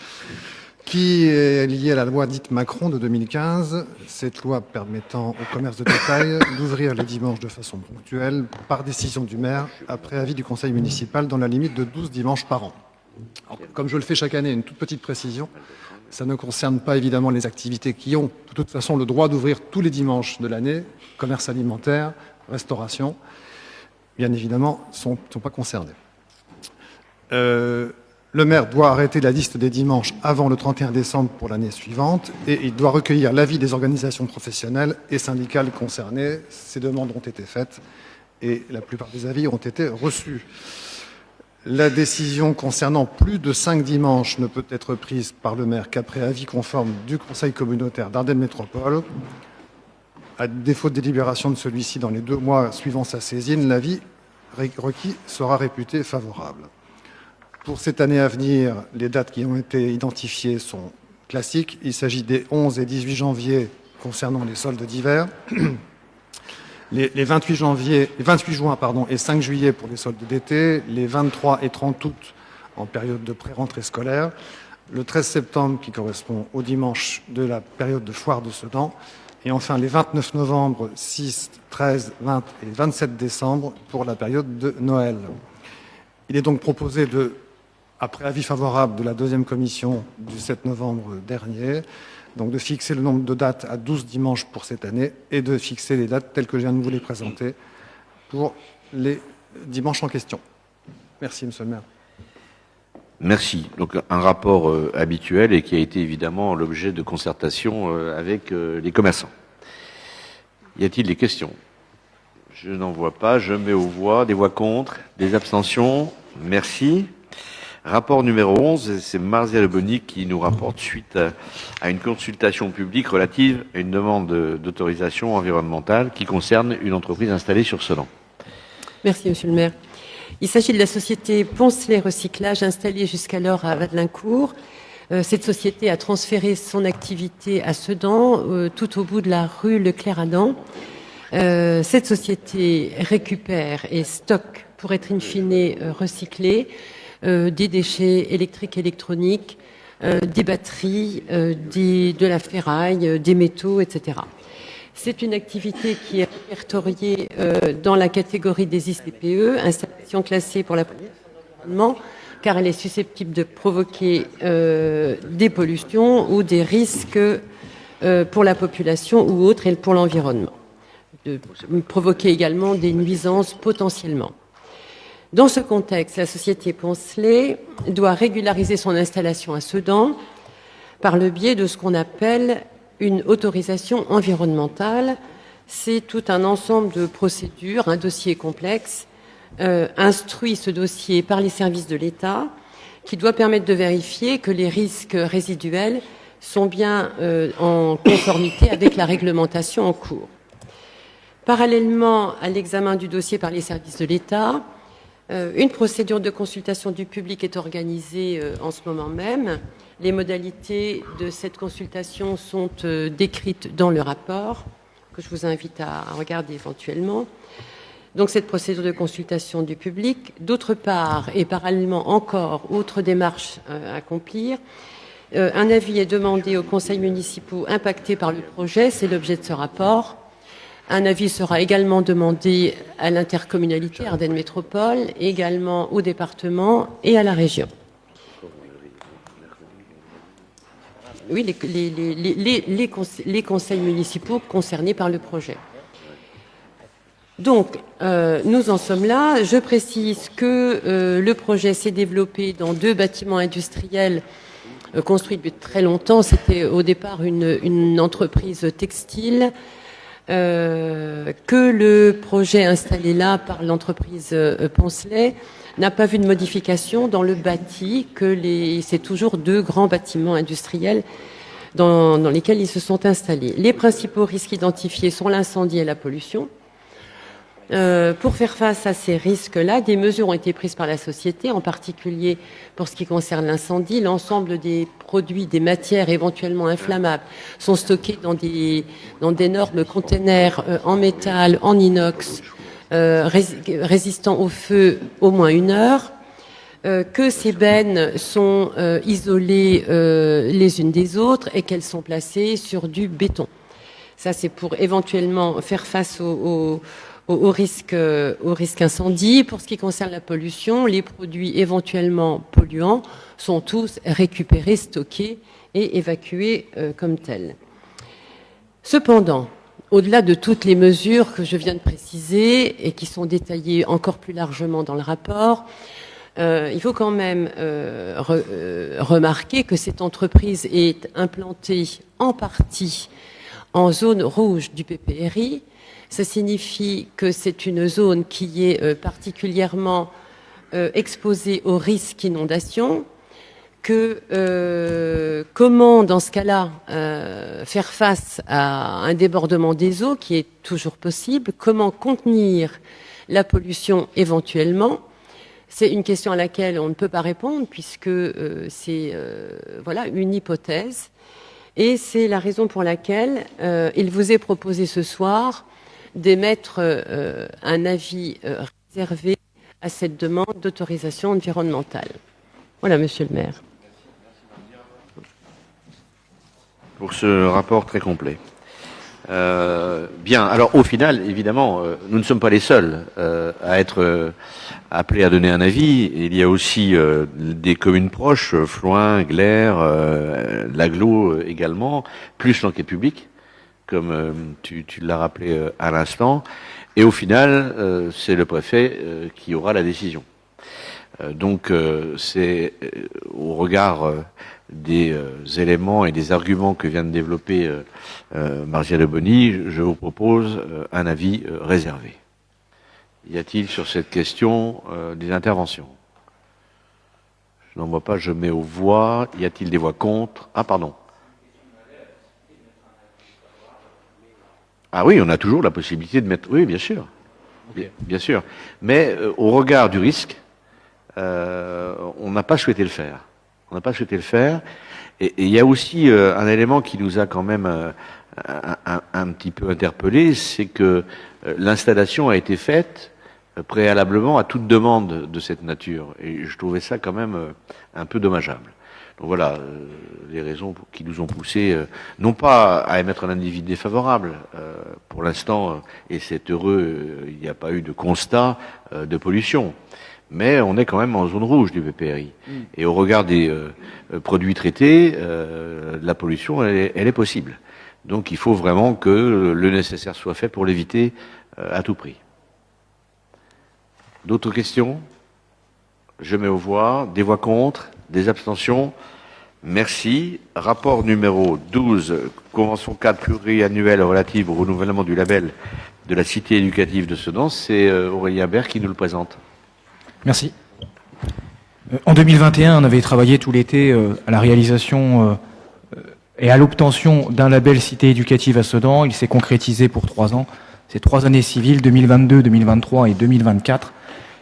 [SPEAKER 10] qui est liée à la loi dite Macron de 2015, cette loi permettant au commerce de détail d'ouvrir les dimanches de façon ponctuelle, par décision du maire, après avis du conseil municipal, dans la limite de 12 dimanches par an. Alors, comme je le fais chaque année, une toute petite précision, ça ne concerne pas évidemment les activités qui ont de toute façon le droit d'ouvrir tous les dimanches de l'année, commerce alimentaire, restauration, bien évidemment, ne sont pas concernés. Le maire doit arrêter la liste des dimanches avant le 31 décembre pour l'année suivante et il doit recueillir l'avis des organisations professionnelles et syndicales concernées. Ces demandes ont été faites et la plupart des avis ont été reçus. La décision concernant plus de 5 dimanches ne peut être prise par le maire qu'après avis conforme du Conseil communautaire d'Ardenne Métropole. À défaut de délibération de celui-ci dans les 2 mois suivant sa saisine, l'avis requis sera réputé favorable. Pour cette année à venir, les dates qui ont été identifiées sont classiques. Il s'agit des 11 et 18 janvier concernant les soldes d'hiver, les 28 juin et 5 juillet pour les soldes d'été, les 23 et 30 août en période de pré-rentrée scolaire, le 13 septembre qui correspond au dimanche de la période de foire de Sedan, et enfin les 29 novembre, 6, 13, 20 et 27 décembre pour la période de Noël. Il est donc proposé après avis favorable de la deuxième commission du 7 novembre dernier, donc de fixer le nombre de dates à 12 dimanches pour cette année et de fixer les dates telles que je viens de vous les présenter pour les dimanches en question. Merci, monsieur le maire.
[SPEAKER 2] Merci. Donc un rapport habituel et qui a été évidemment l'objet de concertation avec les commerçants. Y a-t-il des questions? Je n'en vois pas. Je mets aux voix. Des voix contre, des abstentions. Merci. Rapport numéro 11, c'est Marzia Leboni qui nous rapporte suite à une consultation publique relative à une demande d'autorisation environnementale qui concerne une entreprise installée sur Sedan.
[SPEAKER 4] Merci, monsieur le maire. Il s'agit de la société Poncelet Recyclage installée jusqu'alors à Wadelincourt. Cette société a transféré son activité à Sedan, tout au bout de la rue Leclerc-Adam. Cette société récupère et stocke, pour être in fine recyclé, des déchets électriques, électroniques, des batteries, de la ferraille, des métaux, etc. C'est une activité qui est répertoriée dans la catégorie des ICPE, installation classée pour la protection de l'environnement, car elle est susceptible de provoquer des pollutions ou des risques pour la population ou autres et pour l'environnement, de provoquer également des nuisances potentiellement. Dans ce contexte, la société Poncelet doit régulariser son installation à Sedan par le biais de ce qu'on appelle une autorisation environnementale. C'est tout un ensemble de procédures, un dossier complexe, instruit ce dossier par les services de l'État, qui doit permettre de vérifier que les risques résiduels sont bien en conformité avec la réglementation en cours. Parallèlement à l'examen du dossier par les services de l'État, une procédure de consultation du public est organisée en ce moment même. Les modalités de cette consultation sont décrites dans le rapport, que je vous invite à regarder éventuellement. Donc cette procédure de consultation du public. D'autre part, et parallèlement encore, autre démarche à accomplir, un avis est demandé aux conseils municipaux impactés par le projet, c'est l'objet de ce rapport. Un avis sera également demandé à l'intercommunalité Ardennes Métropole, également au département et à la région. Oui, les conseils municipaux concernés par le projet. Donc, nous en sommes là. Je précise que le projet s'est développé dans 2 bâtiments industriels construits depuis très longtemps. C'était au départ une entreprise textile. Que le projet installé là par l'entreprise Poncelet n'a pas vu de modification dans le bâti, c'est toujours 2 grands bâtiments industriels dans lesquels ils se sont installés. Les principaux risques identifiés sont l'incendie et la pollution. Pour faire face à ces risques-là, des mesures ont été prises par la société, en particulier pour ce qui concerne l'incendie. L'ensemble des produits, des matières éventuellement inflammables sont stockés dans d'énormes containers en métal, en inox, résistants au feu au moins 1 heure. Que ces bennes sont isolées les unes des autres et qu'elles sont placées sur du béton. Ça, c'est pour éventuellement faire face au risque incendie. Pour ce qui concerne la pollution, les produits éventuellement polluants sont tous récupérés, stockés et évacués comme tels. Cependant, au-delà de toutes les mesures que je viens de préciser et qui sont détaillées encore plus largement dans le rapport, il faut quand même remarquer que cette entreprise est implantée en partie en zone rouge du PPRI. Ça signifie que c'est une zone qui est particulièrement exposée au risque d'inondation, que comment, dans ce cas-là, faire face à un débordement des eaux qui est toujours possible, comment contenir la pollution éventuellement. C'est une question à laquelle on ne peut pas répondre puisque c'est voilà, une hypothèse. Et c'est la raison pour laquelle il vous est proposé ce soir d'émettre un avis réservé à cette demande d'autorisation environnementale. Voilà, Monsieur le maire.
[SPEAKER 2] Pour ce rapport très complet. Bien, alors au final, évidemment, nous ne sommes pas les seuls à être appelés à donner un avis. Il y a aussi des communes proches, Floing, Glaire, l'Aglo également, plus l'enquête publique, comme tu l'as rappelé à l'instant. Et au final, c'est le préfet qui aura la décision. Donc c'est au regard des éléments et des arguments que vient de développer Marzia de Boni, je vous propose un avis réservé. Y a-t-il sur cette question des interventions? Je n'en vois pas, je mets aux voix. Y a-t-il des voix contre? Ah, pardon. Ah oui, on a toujours la possibilité de mettre... Oui, bien sûr. Okay. Bien sûr. Mais au regard du risque, on n'a pas souhaité le faire. On n'a pas souhaité le faire. Et il y a aussi un élément qui nous a quand même un petit peu interpellé, c'est que l'installation a été faite préalablement à toute demande de cette nature. Et je trouvais ça quand même un peu dommageable. Donc voilà, les raisons qui nous ont poussés, non pas à émettre un avis défavorable, pour l'instant, et c'est heureux, il n'y a pas eu de constat de pollution. mais on est quand même en zone rouge du PPRI. Et au regard des produits traités, la pollution, elle est possible. Donc il faut vraiment que le nécessaire soit fait pour l'éviter à tout prix. D'autres questions? Je mets aux voix. Des voix contre? Des abstentions? Merci. Rapport numéro 12, convention cadre pluriannuelle relative au renouvellement du label de la cité éducative de Sedan. C'est Aurélien Bert qui nous le présente.
[SPEAKER 11] Merci. En 2021, on avait travaillé tout l'été à la réalisation et à l'obtention d'un label cité éducative à Sedan. Il s'est concrétisé pour 3 ans. C'est 3 années civiles, 2022, 2023 et 2024.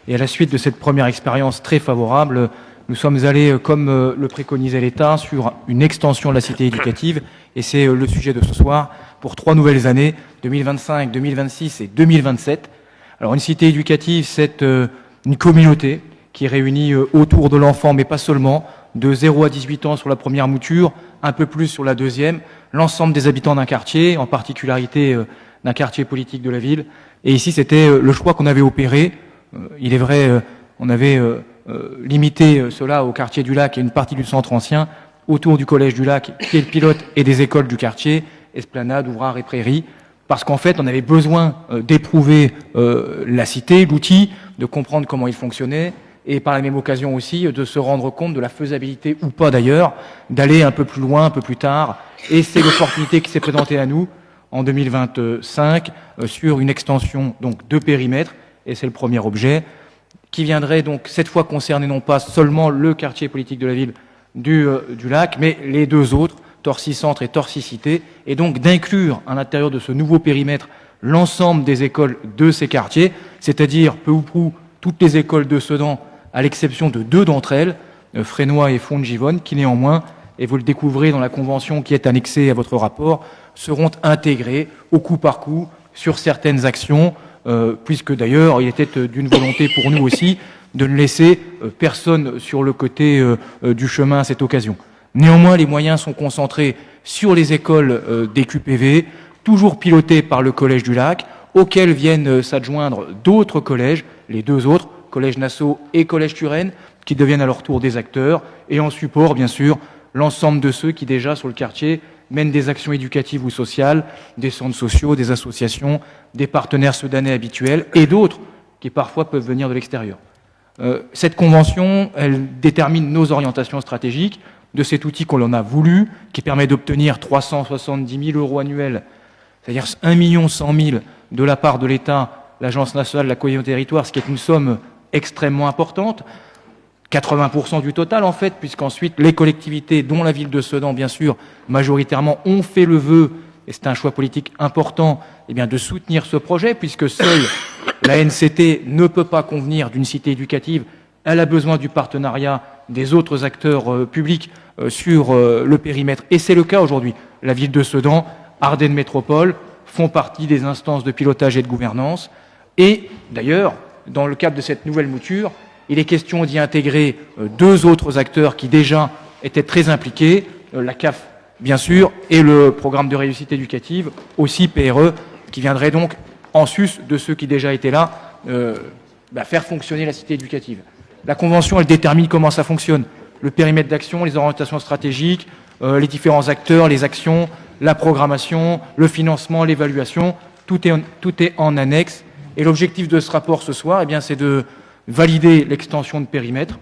[SPEAKER 11] Et à la suite de cette première expérience très favorable, nous sommes allés, comme le préconisait l'État, sur une extension de la cité éducative. Et c'est le sujet de ce soir pour 3 nouvelles années, 2025, 2026 et 2027. Alors une cité éducative, c'est une communauté qui réunit autour de l'enfant, mais pas seulement, de 0 à 18 ans sur la première mouture, un peu plus sur la deuxième, l'ensemble des habitants d'un quartier, en particularité d'un quartier politique de la ville. Et ici, c'était le choix qu'on avait opéré. Il est vrai, on avait limité cela au quartier du Lac et une partie du centre ancien, autour du collège du Lac, qui est le pilote, et des écoles du quartier, Esplanade, Ouvrard et Prairie, parce qu'en fait, on avait besoin d'éprouver la cité, l'outil, de comprendre comment il fonctionnait, et par la même occasion aussi de se rendre compte de la faisabilité, ou pas d'ailleurs, d'aller un peu plus loin, un peu plus tard. Et c'est l'opportunité qui s'est présentée à nous en 2025 sur une extension donc de périmètre, et c'est le premier objet, qui viendrait donc cette fois concerner non pas seulement le quartier politique de la ville du Lac, mais les 2 autres, Torcy-Centre et Torcy-Cité, et donc d'inclure à l'intérieur de ce nouveau périmètre l'ensemble des écoles de ces quartiers, c'est-à-dire peu ou prou toutes les écoles de Sedan, à l'exception de 2 d'entre elles, Frénois et Font-de-Givonne, qui néanmoins, et vous le découvrez dans la convention qui est annexée à votre rapport, seront intégrées au coup par coup sur certaines actions, puisque d'ailleurs il était d'une volonté pour nous aussi de ne laisser personne sur le côté du chemin à cette occasion. Néanmoins, les moyens sont concentrés sur les écoles des QPV, toujours pilotées par le Collège du Lac, auxquelles viennent s'adjoindre d'autres collèges, les 2 autres, Collège Nassau et Collège Turenne, qui deviennent à leur tour des acteurs, et en support, bien sûr, l'ensemble de ceux qui déjà sur le quartier mènent des actions éducatives ou sociales, des centres sociaux, des associations, des partenaires sedanais habituels, et d'autres qui parfois peuvent venir de l'extérieur. Cette convention, elle détermine nos orientations stratégiques de cet outil qu'on en a voulu, qui permet d'obtenir 370 000 € annuels, c'est-à-dire 1 100 000 de la part de l'État, l'Agence nationale de la cohésion des territoires, ce qui est une somme extrêmement importante, 80% du total en fait, puisqu'ensuite les collectivités, dont la ville de Sedan bien sûr, majoritairement ont fait le vœu, et c'est un choix politique important, eh bien, de soutenir ce projet, puisque seule la NCT ne peut pas convenir d'une cité éducative. Elle a besoin du partenariat des autres acteurs publics sur le périmètre, et c'est le cas aujourd'hui. La ville de Sedan, Ardennes Métropole font partie des instances de pilotage et de gouvernance, et d'ailleurs, dans le cadre de cette nouvelle mouture, il est question d'y intégrer 2 autres acteurs qui déjà étaient très impliqués, la CAF bien sûr, et le programme de réussite éducative, aussi PRE, qui viendrait donc en sus de ceux qui déjà étaient là, faire fonctionner la cité éducative. La convention, elle détermine comment ça fonctionne, le périmètre d'action, les orientations stratégiques, les différents acteurs, les actions, la programmation, le financement, l'évaluation, tout est en annexe. Et l'objectif de ce rapport ce soir, eh bien, c'est de valider l'extension de périmètre,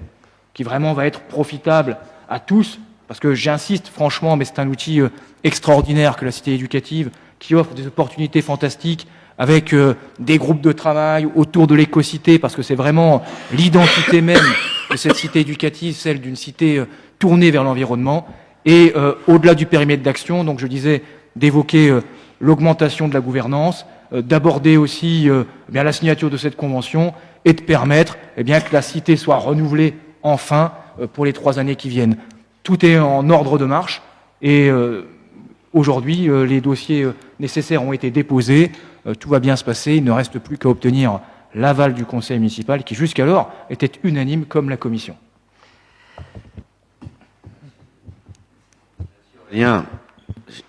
[SPEAKER 11] qui vraiment va être profitable à tous, parce que j'insiste franchement, mais c'est un outil extraordinaire que la cité éducative, qui offre des opportunités fantastiques, avec des groupes de travail autour de l'écocité, parce que c'est vraiment l'identité même de cette cité éducative, celle d'une cité tournée vers l'environnement, et au-delà du périmètre d'action, donc je disais, d'évoquer l'augmentation de la gouvernance, d'aborder aussi bien la signature de cette convention, et de permettre que la cité soit renouvelée enfin pour les 3 années qui viennent. Tout est en ordre de marche, et aujourd'hui, les dossiers nécessaires ont été déposés, tout va bien se passer, il ne reste plus qu'à obtenir l'aval du conseil municipal, qui jusqu'alors était unanime comme la commission.
[SPEAKER 2] Bien,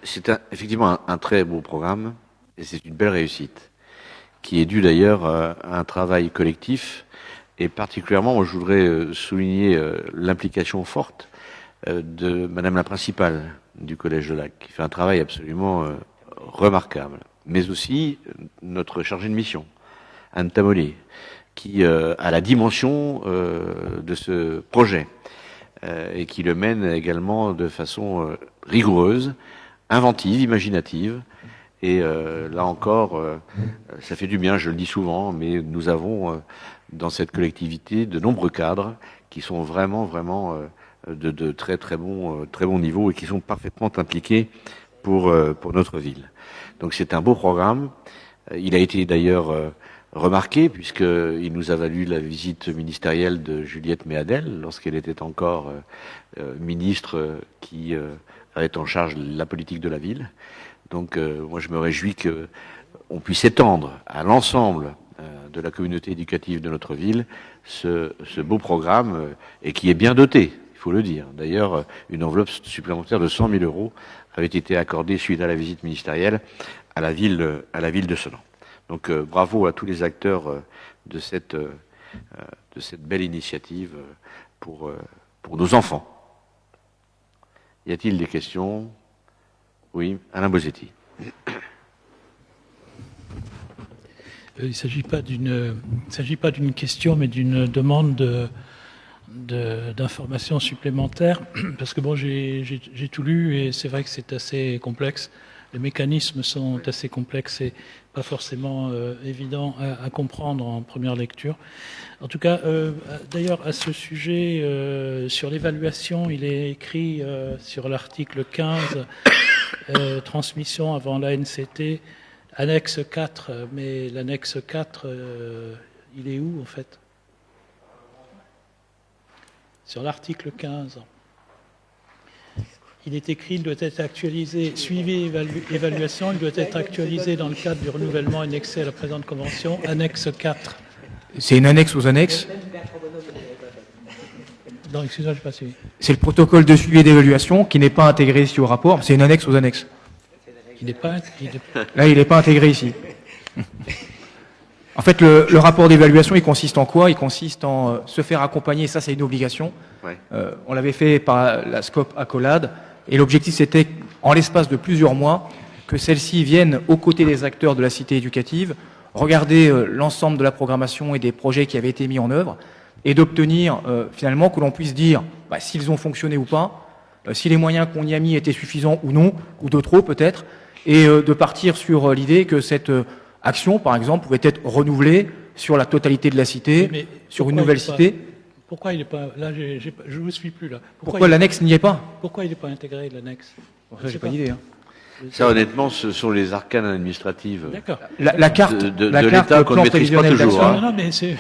[SPEAKER 2] c'est effectivement un très beau programme, et c'est une belle réussite, qui est due d'ailleurs à un travail collectif Et particulièrement, moi, je voudrais souligner l'implication forte de Madame la principale du Collège de Lac, qui fait un travail absolument remarquable. Mais aussi notre chargé de mission, Anne Tamolier, qui a la dimension de ce projet et qui le mène également de façon rigoureuse, inventive, imaginative. Et là encore, ça fait du bien, je le dis souvent, mais nous avons dans cette collectivité de nombreux cadres qui sont vraiment de très bon niveau et qui sont parfaitement impliqués pour notre ville. Donc c'est un beau programme. Il a été d'ailleurs remarqué puisqu'il nous a valu la visite ministérielle de Juliette Méadel lorsqu'elle était encore ministre qui avait en charge la politique de la ville. Donc moi je me réjouis qu'on puisse étendre à l'ensemble de la communauté éducative de notre ville ce beau programme et qui est bien doté, il faut le dire. D'ailleurs, une enveloppe supplémentaire de 100 000 € avait été accordée suite à la visite ministérielle à la ville de Sedan. Donc bravo à tous les acteurs de cette belle initiative pour nos enfants. Y a-t-il des questions? Oui, Alain Bosetti.
[SPEAKER 7] Il ne s'agit pas d'une question, mais d'une demande d'informations supplémentaires, parce que bon, j'ai tout lu et c'est vrai que c'est assez complexe. Les mécanismes sont assez complexes et pas forcément évidents à comprendre en première lecture. En tout cas, d'ailleurs, à ce sujet, sur l'évaluation, il est écrit sur l'article 15, transmission avant l'ANCT, annexe 4, mais l'annexe 4, il est où en fait? Sur l'article 15. Il est écrit, il doit être actualisé, suivi évaluation, il doit être actualisé dans le cadre du renouvellement annexé à la présente convention, annexe 4.
[SPEAKER 11] C'est une annexe aux annexes?
[SPEAKER 7] Non, excusez-moi, je n'ai pas suivi.
[SPEAKER 11] C'est le protocole de suivi et d'évaluation qui n'est pas intégré ici au rapport, c'est une annexe aux annexes. Là, il n'est pas intégré ici. En fait, le rapport d'évaluation, il consiste en quoi? Il consiste en se faire accompagner, ça c'est une obligation.
[SPEAKER 2] Ouais.
[SPEAKER 11] On l'avait fait par la SCOP Accolade, et l'objectif c'était, en l'espace de plusieurs mois, que celle-ci vienne aux côtés des acteurs de la cité éducative, regarder l'ensemble de la programmation et des projets qui avaient été mis en œuvre, et d'obtenir finalement que l'on puisse dire s'ils ont fonctionné ou pas, si les moyens qu'on y a mis étaient suffisants ou non, ou de trop peut-être, et de partir sur l'idée que cette action, par exemple, pouvait être renouvelée sur la totalité de la cité,
[SPEAKER 7] mais
[SPEAKER 11] sur une nouvelle cité.
[SPEAKER 7] Pourquoi il n'est pas... Là, je ne vous suis plus, là.
[SPEAKER 11] Pourquoi l'annexe n'y est pas?
[SPEAKER 7] Pourquoi il n'est pas intégré, l'annexe?
[SPEAKER 11] Ça, j'ai pas d'idée. Hein.
[SPEAKER 2] Ça, honnêtement, ce sont les arcanes administratives
[SPEAKER 11] la carte
[SPEAKER 2] de l'État qu'on ne maîtrise pas toujours. Hein.
[SPEAKER 7] Non, mais c'est...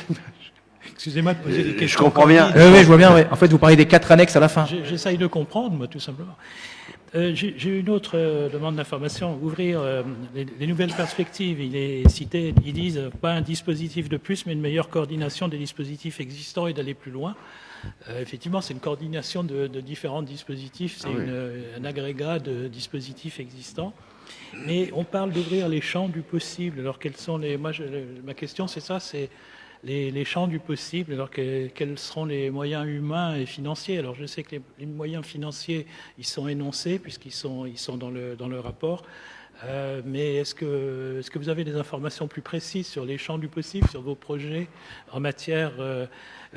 [SPEAKER 7] Excusez-moi de poser des questions.
[SPEAKER 2] Je comprends bien.
[SPEAKER 11] Oui, je vois bien. Ouais. En fait, vous parlez des 4 annexes à la fin.
[SPEAKER 7] J'essaye de comprendre, moi, tout simplement. J'ai une autre demande d'information. Ouvrir les nouvelles perspectives. Il est cité, ils disent pas un dispositif de plus, mais une meilleure coordination des dispositifs existants et d'aller plus loin. Effectivement, c'est une coordination de différents dispositifs. C'est un agrégat de dispositifs existants. Mais on parle d'ouvrir les champs du possible. Alors, quels sont les... Moi, ma question, c'est ça, c'est les champs du possible. Alors, quels seront les moyens humains et financiers? Alors, je sais que les moyens financiers, ils sont énoncés, puisqu'ils sont dans le rapport. Mais est-ce que vous avez des informations plus précises sur les champs du possible, sur vos projets en matière...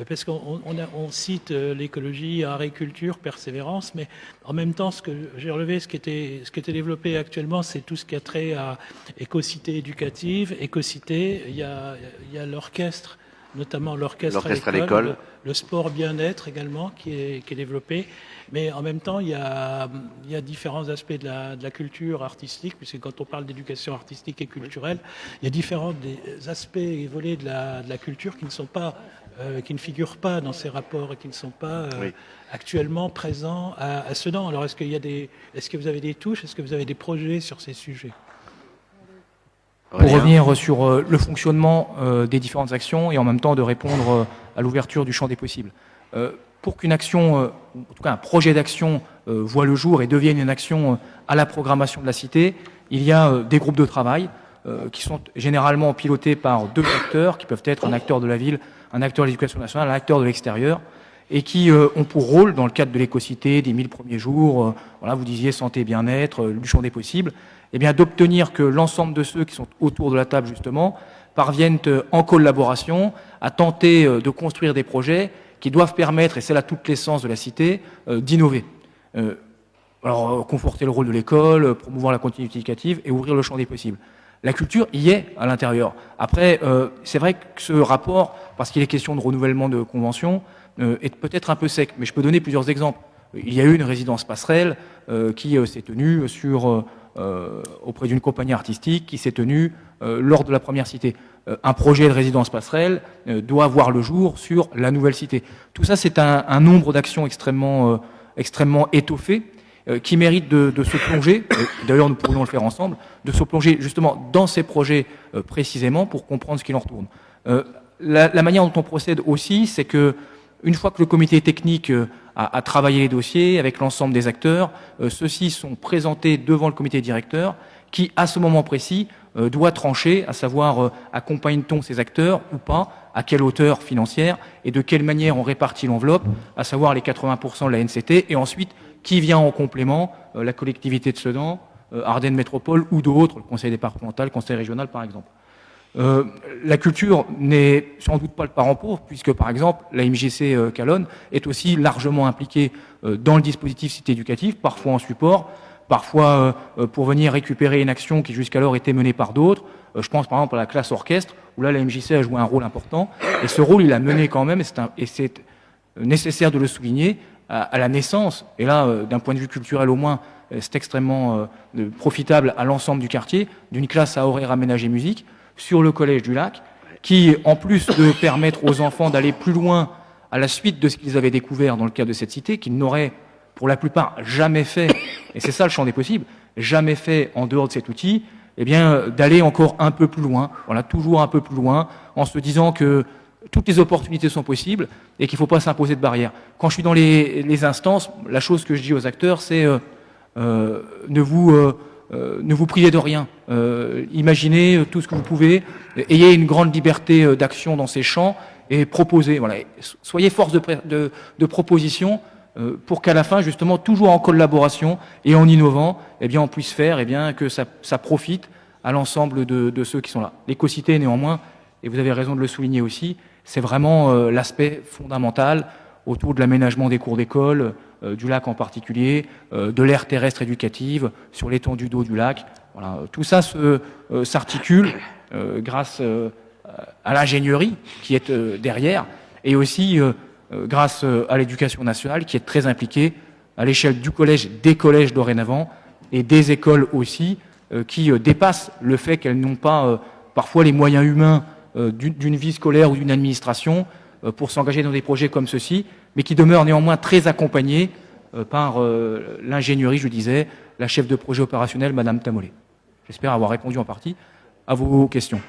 [SPEAKER 7] parce qu'on cite l'écologie, agriculture, persévérance, mais en même temps, ce que j'ai relevé, ce qui était développé actuellement, c'est tout ce qui a trait à écocité éducative, écocité. Il y a l'orchestre, notamment l'orchestre à l'école, le sport bien-être également qui est développé. Mais en même temps, il y a différents aspects de la culture artistique, puisque quand on parle d'éducation artistique et culturelle, il y a différents aspects et volets de la culture qui ne sont pas qui ne figurent pas dans ces rapports et qui ne sont pas actuellement présents à Sedan. Alors, est-ce que vous avez des touches? Est-ce que vous avez des projets sur ces sujets?
[SPEAKER 11] Pour revenir sur le fonctionnement des différentes actions et en même temps de répondre à l'ouverture du champ des possibles. Pour qu'une action, en tout cas un projet d'action, voit le jour et devienne une action à la programmation de la cité, il y a des groupes de travail qui sont généralement pilotés par 2 acteurs, qui peuvent être un acteur de la ville un acteur de l'éducation nationale, un acteur de l'extérieur, et qui ont pour rôle, dans le cadre de l'écocité, des 1000 premiers jours, voilà, vous disiez santé, bien-être, du champ des possibles, eh bien d'obtenir que l'ensemble de ceux qui sont autour de la table, justement, parviennent en collaboration à tenter de construire des projets qui doivent permettre, et c'est là toute l'essence de la cité, d'innover. Alors, conforter le rôle de l'école, promouvoir la continuité éducative et ouvrir le champ des possibles. La culture y est à l'intérieur. Après, c'est vrai que ce rapport, parce qu'il est question de renouvellement de conventions, est peut-être un peu sec, mais je peux donner plusieurs exemples. Il y a eu une résidence passerelle qui s'est tenue auprès d'une compagnie artistique, qui s'est tenue lors de la première cité. Un projet de résidence passerelle doit voir le jour sur la nouvelle cité. Tout ça, c'est un nombre d'actions extrêmement étoffé, qui mérite de se plonger, d'ailleurs nous pourrions le faire ensemble, de se plonger justement dans ces projets précisément pour comprendre ce qu'il en retourne. La manière dont on procède aussi, c'est que une fois que le comité technique a travaillé les dossiers avec l'ensemble des acteurs, ceux-ci sont présentés devant le comité directeur qui, à ce moment précis, doit trancher, à savoir accompagne-t-on ces acteurs ou pas, à quelle hauteur financière et de quelle manière on répartit l'enveloppe, à savoir les 80% de la NCT, et ensuite qui vient en complément, la collectivité de Sedan, Ardennes Métropole ou d'autres, le conseil départemental, le conseil régional par exemple. La culture n'est sans doute pas le parent pauvre, puisque par exemple la MJC Calonne est aussi largement impliquée dans le dispositif cité éducative, parfois en support, parfois pour venir récupérer une action qui jusqu'alors était menée par d'autres. Je pense par exemple à la classe orchestre, où là la MJC a joué un rôle important, et ce rôle il a mené quand même, et c'est nécessaire de le souligner, à la naissance, et là d'un point de vue culturel au moins, c'est extrêmement profitable à l'ensemble du quartier, d'une classe à horaire aménagé musique, sur le collège du Lac, qui, en plus de permettre aux enfants d'aller plus loin à la suite de ce qu'ils avaient découvert dans le cadre de cette cité, qu'ils n'auraient pour la plupart jamais fait, et c'est ça le champ des possibles, jamais fait en dehors de cet outil, eh bien d'aller encore un peu plus loin, voilà, toujours un peu plus loin, en se disant que toutes les opportunités sont possibles et qu'il ne faut pas s'imposer de barrières. Quand je suis dans les instances, la chose que je dis aux acteurs, c'est ne vous privez de rien. Imaginez tout ce que vous pouvez, ayez une grande liberté d'action dans ces champs et proposez. Voilà. Soyez force de proposition pour qu'à la fin, justement, toujours en collaboration et en innovant, eh bien, on puisse faire que ça profite à l'ensemble de ceux qui sont là. L'écocité, néanmoins, et vous avez raison de le souligner aussi, c'est vraiment l'aspect fondamental autour de l'aménagement des cours d'école, du lac en particulier, de l'aire terrestre éducative, sur l'étendue d'eau du lac. Voilà. Tout ça s'articule grâce à l'ingénierie qui est derrière, et aussi grâce à l'éducation nationale qui est très impliquée à l'échelle du collège, des collèges dorénavant, et des écoles aussi, qui dépassent le fait qu'elles n'ont pas parfois les moyens humains d'une vie scolaire ou d'une administration pour s'engager dans des projets comme ceux-ci, mais qui demeurent néanmoins très accompagnés par l'ingénierie, je disais, la chef de projet opérationnel, Madame Tamolé. J'espère avoir répondu en partie à vos questions.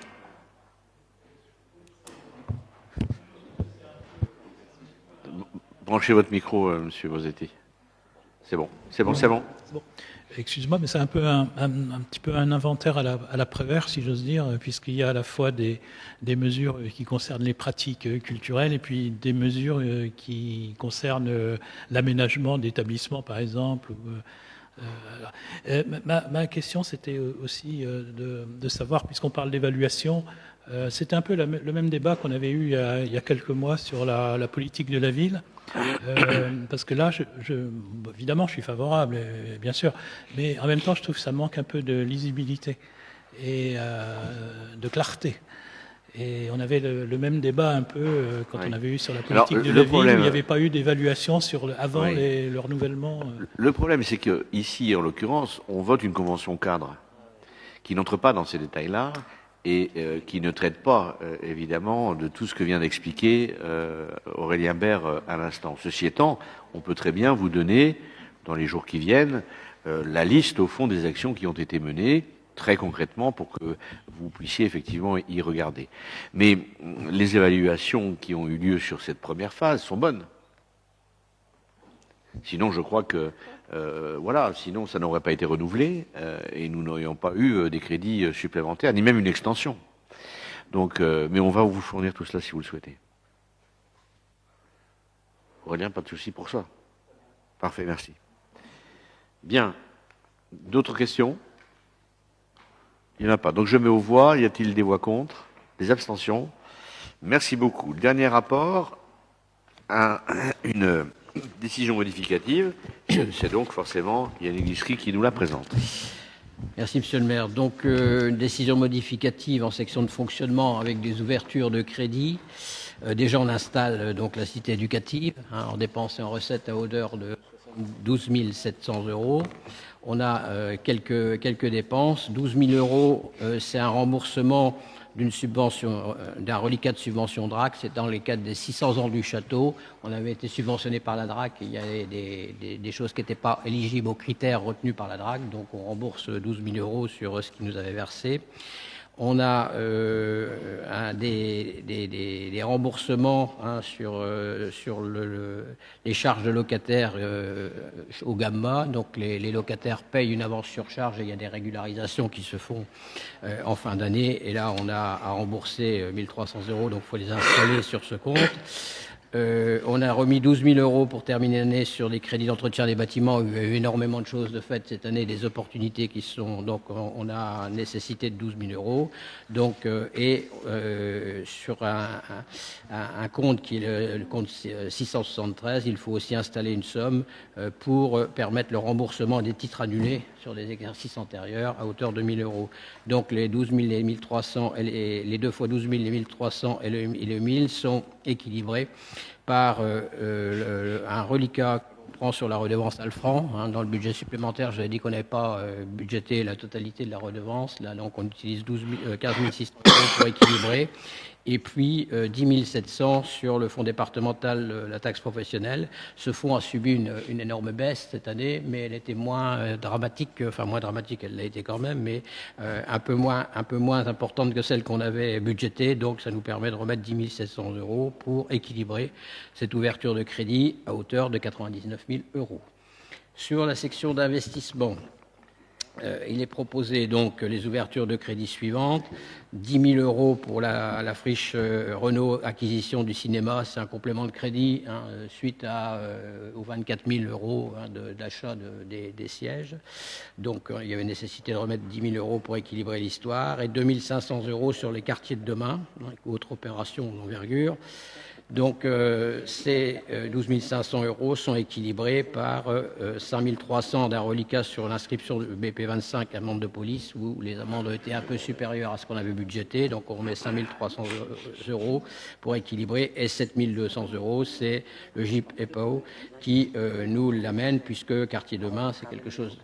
[SPEAKER 2] Branchez votre micro, Monsieur Bosetti. C'est bon, c'est bon, c'est bon.
[SPEAKER 7] Excuse-moi, mais c'est un peu un petit peu un inventaire à la Prévert, si j'ose dire, puisqu'il y a à la fois des mesures qui concernent les pratiques culturelles et puis des mesures qui concernent l'aménagement d'établissements, par exemple. Ma question, c'était aussi de savoir, puisqu'on parle d'évaluation, c'était un peu le même débat qu'on avait eu il y a quelques mois sur la politique de la ville. Parce que là, évidemment, je suis favorable, bien sûr, mais en même temps, je trouve que ça manque un peu de lisibilité et de clarté. Et on avait le même débat un peu quand on avait eu sur la politique de la ville, où il n'y avait pas eu d'évaluation avant le renouvellement.
[SPEAKER 2] Le problème, c'est que ici, en l'occurrence, on vote une convention cadre qui n'entre pas dans ces détails-là et qui ne traite pas, évidemment, de tout ce que vient d'expliquer Aurélien Baird à l'instant. Ceci étant, on peut très bien vous donner, dans les jours qui viennent, la liste, au fond, des actions qui ont été menées, très concrètement, pour que vous puissiez effectivement y regarder. Mais les évaluations qui ont eu lieu sur cette première phase sont bonnes. Sinon, je crois que sinon ça n'aurait pas été renouvelé et nous n'aurions pas eu des crédits supplémentaires, ni même une extension. Donc, mais on va vous fournir tout cela si vous le souhaitez. Aurélien, pas de souci pour ça. Parfait, merci. Bien. D'autres questions? Il n'y en a pas. Donc je mets aux voix. Y a-t-il des voix contre? Des abstentions? Merci beaucoup. Le dernier rapport, une décision modificative. C'est donc forcément Yannick Guissery qui nous la présente.
[SPEAKER 1] Merci, Monsieur le maire. Donc, une décision modificative en section de fonctionnement avec des ouvertures de crédit. Déjà, on installe donc la cité éducative en dépenses et en recettes à hauteur de 12 700 €. On a quelques dépenses. 12 000 €, c'est un remboursement d'une subvention, d'un reliquat de subvention DRAC. C'est dans les cadres des 600 ans du château. On avait été subventionné par la DRAC. Il y avait des choses qui n'étaient pas éligibles aux critères retenus par la DRAC. Donc on rembourse 12 000 € sur ce qu'ils nous avaient versé. On a des remboursements sur les charges de locataires au Gamma. Donc les locataires payent une avance sur charge et il y a des régularisations qui se font en fin d'année. Et là, on a à rembourser 1 300 €, donc il faut les installer sur ce compte. On a remis 12 000 € pour terminer l'année sur les crédits d'entretien des bâtiments. Il y a eu énormément de choses de fait cette année, des opportunités qui sont. Donc, on a nécessité de 12 000 €. Donc, sur un compte qui est le compte 673, il faut aussi installer une somme pour permettre le remboursement des titres annulés sur des exercices antérieurs à hauteur de 1 000 €. Donc, les 12 000 et 1 300, les 2 fois 12 000, les 1 300 et le 1 000 sont équilibrés par un reliquat qu'on prend sur la redevance Alfran. Dans le budget supplémentaire, j'avais dit qu'on n'avait pas budgété la totalité de la redevance. Là, donc, on utilise 15 600 € pour équilibrer. Et puis 10 700 sur le fonds départemental, la taxe professionnelle. Ce fonds a subi une énorme baisse cette année, mais elle était moins dramatique, enfin moins dramatique, elle l'a été quand même, mais un peu moins importante que celle qu'on avait budgétée. Donc ça nous permet de remettre 10 700 € pour équilibrer cette ouverture de crédit à hauteur de 99 000 €. Sur la section d'investissement, il est proposé donc les ouvertures de crédit suivantes. 10 000 € pour la friche Renault acquisition du cinéma, c'est un complément de crédit suite aux 24 000 € d'achat des sièges. Donc il y avait nécessité de remettre 10 000 € pour équilibrer l'histoire et 2 500 € sur les quartiers de demain, autre opération d'envergure. Donc ces 12 500 € sont équilibrés par 5 300 d'un reliquat sur l'inscription de BP25 amende de police où les amendes ont été un peu supérieures à ce qu'on avait budgété. Donc on remet 5 300 € pour équilibrer et 7 200 €, c'est le GIP EPO qui nous l'amène puisque quartier de demain c'est quelque chose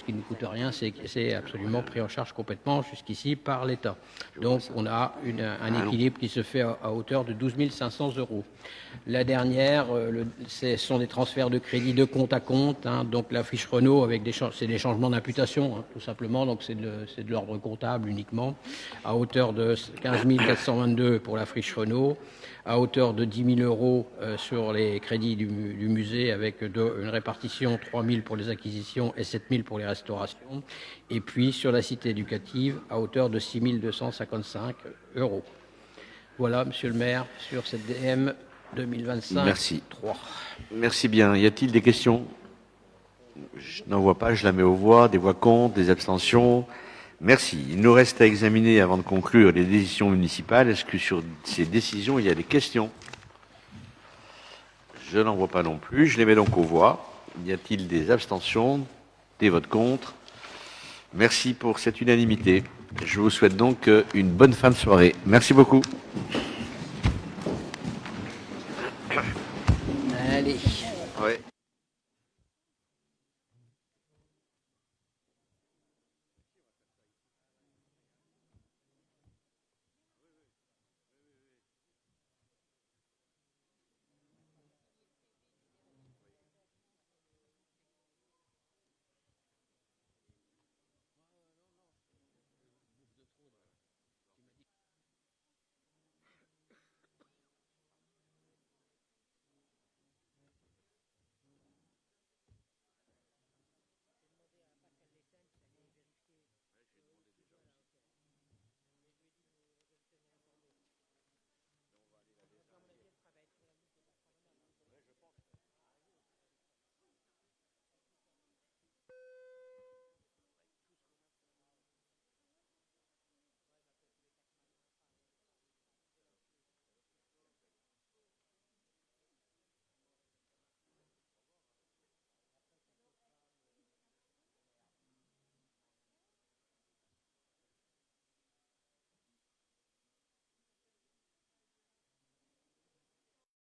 [SPEAKER 1] qui ne coûte rien, c'est absolument pris en charge complètement jusqu'ici par l'État. Donc on a un équilibre qui se fait à hauteur de 12 500 €. La dernière, ce sont des transferts de crédit de compte à compte. Donc la fiche Renault, c'est des changements d'imputation, tout simplement. Donc c'est de l'ordre comptable uniquement, à hauteur de 15 422 pour la fiche Renault, à hauteur de 10 000 € sur les crédits du musée, avec une répartition 3 000 pour les acquisitions et 7 000 pour les restaurations. Et puis sur la cité éducative, à hauteur de 6 255 €. Voilà, Monsieur le maire, sur cette DM 2025.
[SPEAKER 2] Merci. 3. Merci bien. Y a-t-il des questions? Je n'en vois pas, je la mets aux voix. Des voix contre, des abstentions. Merci. Il nous reste à examiner, avant de conclure, les décisions municipales. Est-ce que sur ces décisions, il y a des questions? Je n'en vois pas non plus. Je les mets donc aux voix. Y a-t-il des abstentions? Des votes contre? Merci pour cette unanimité. Je vous souhaite donc une bonne fin de soirée. Merci beaucoup.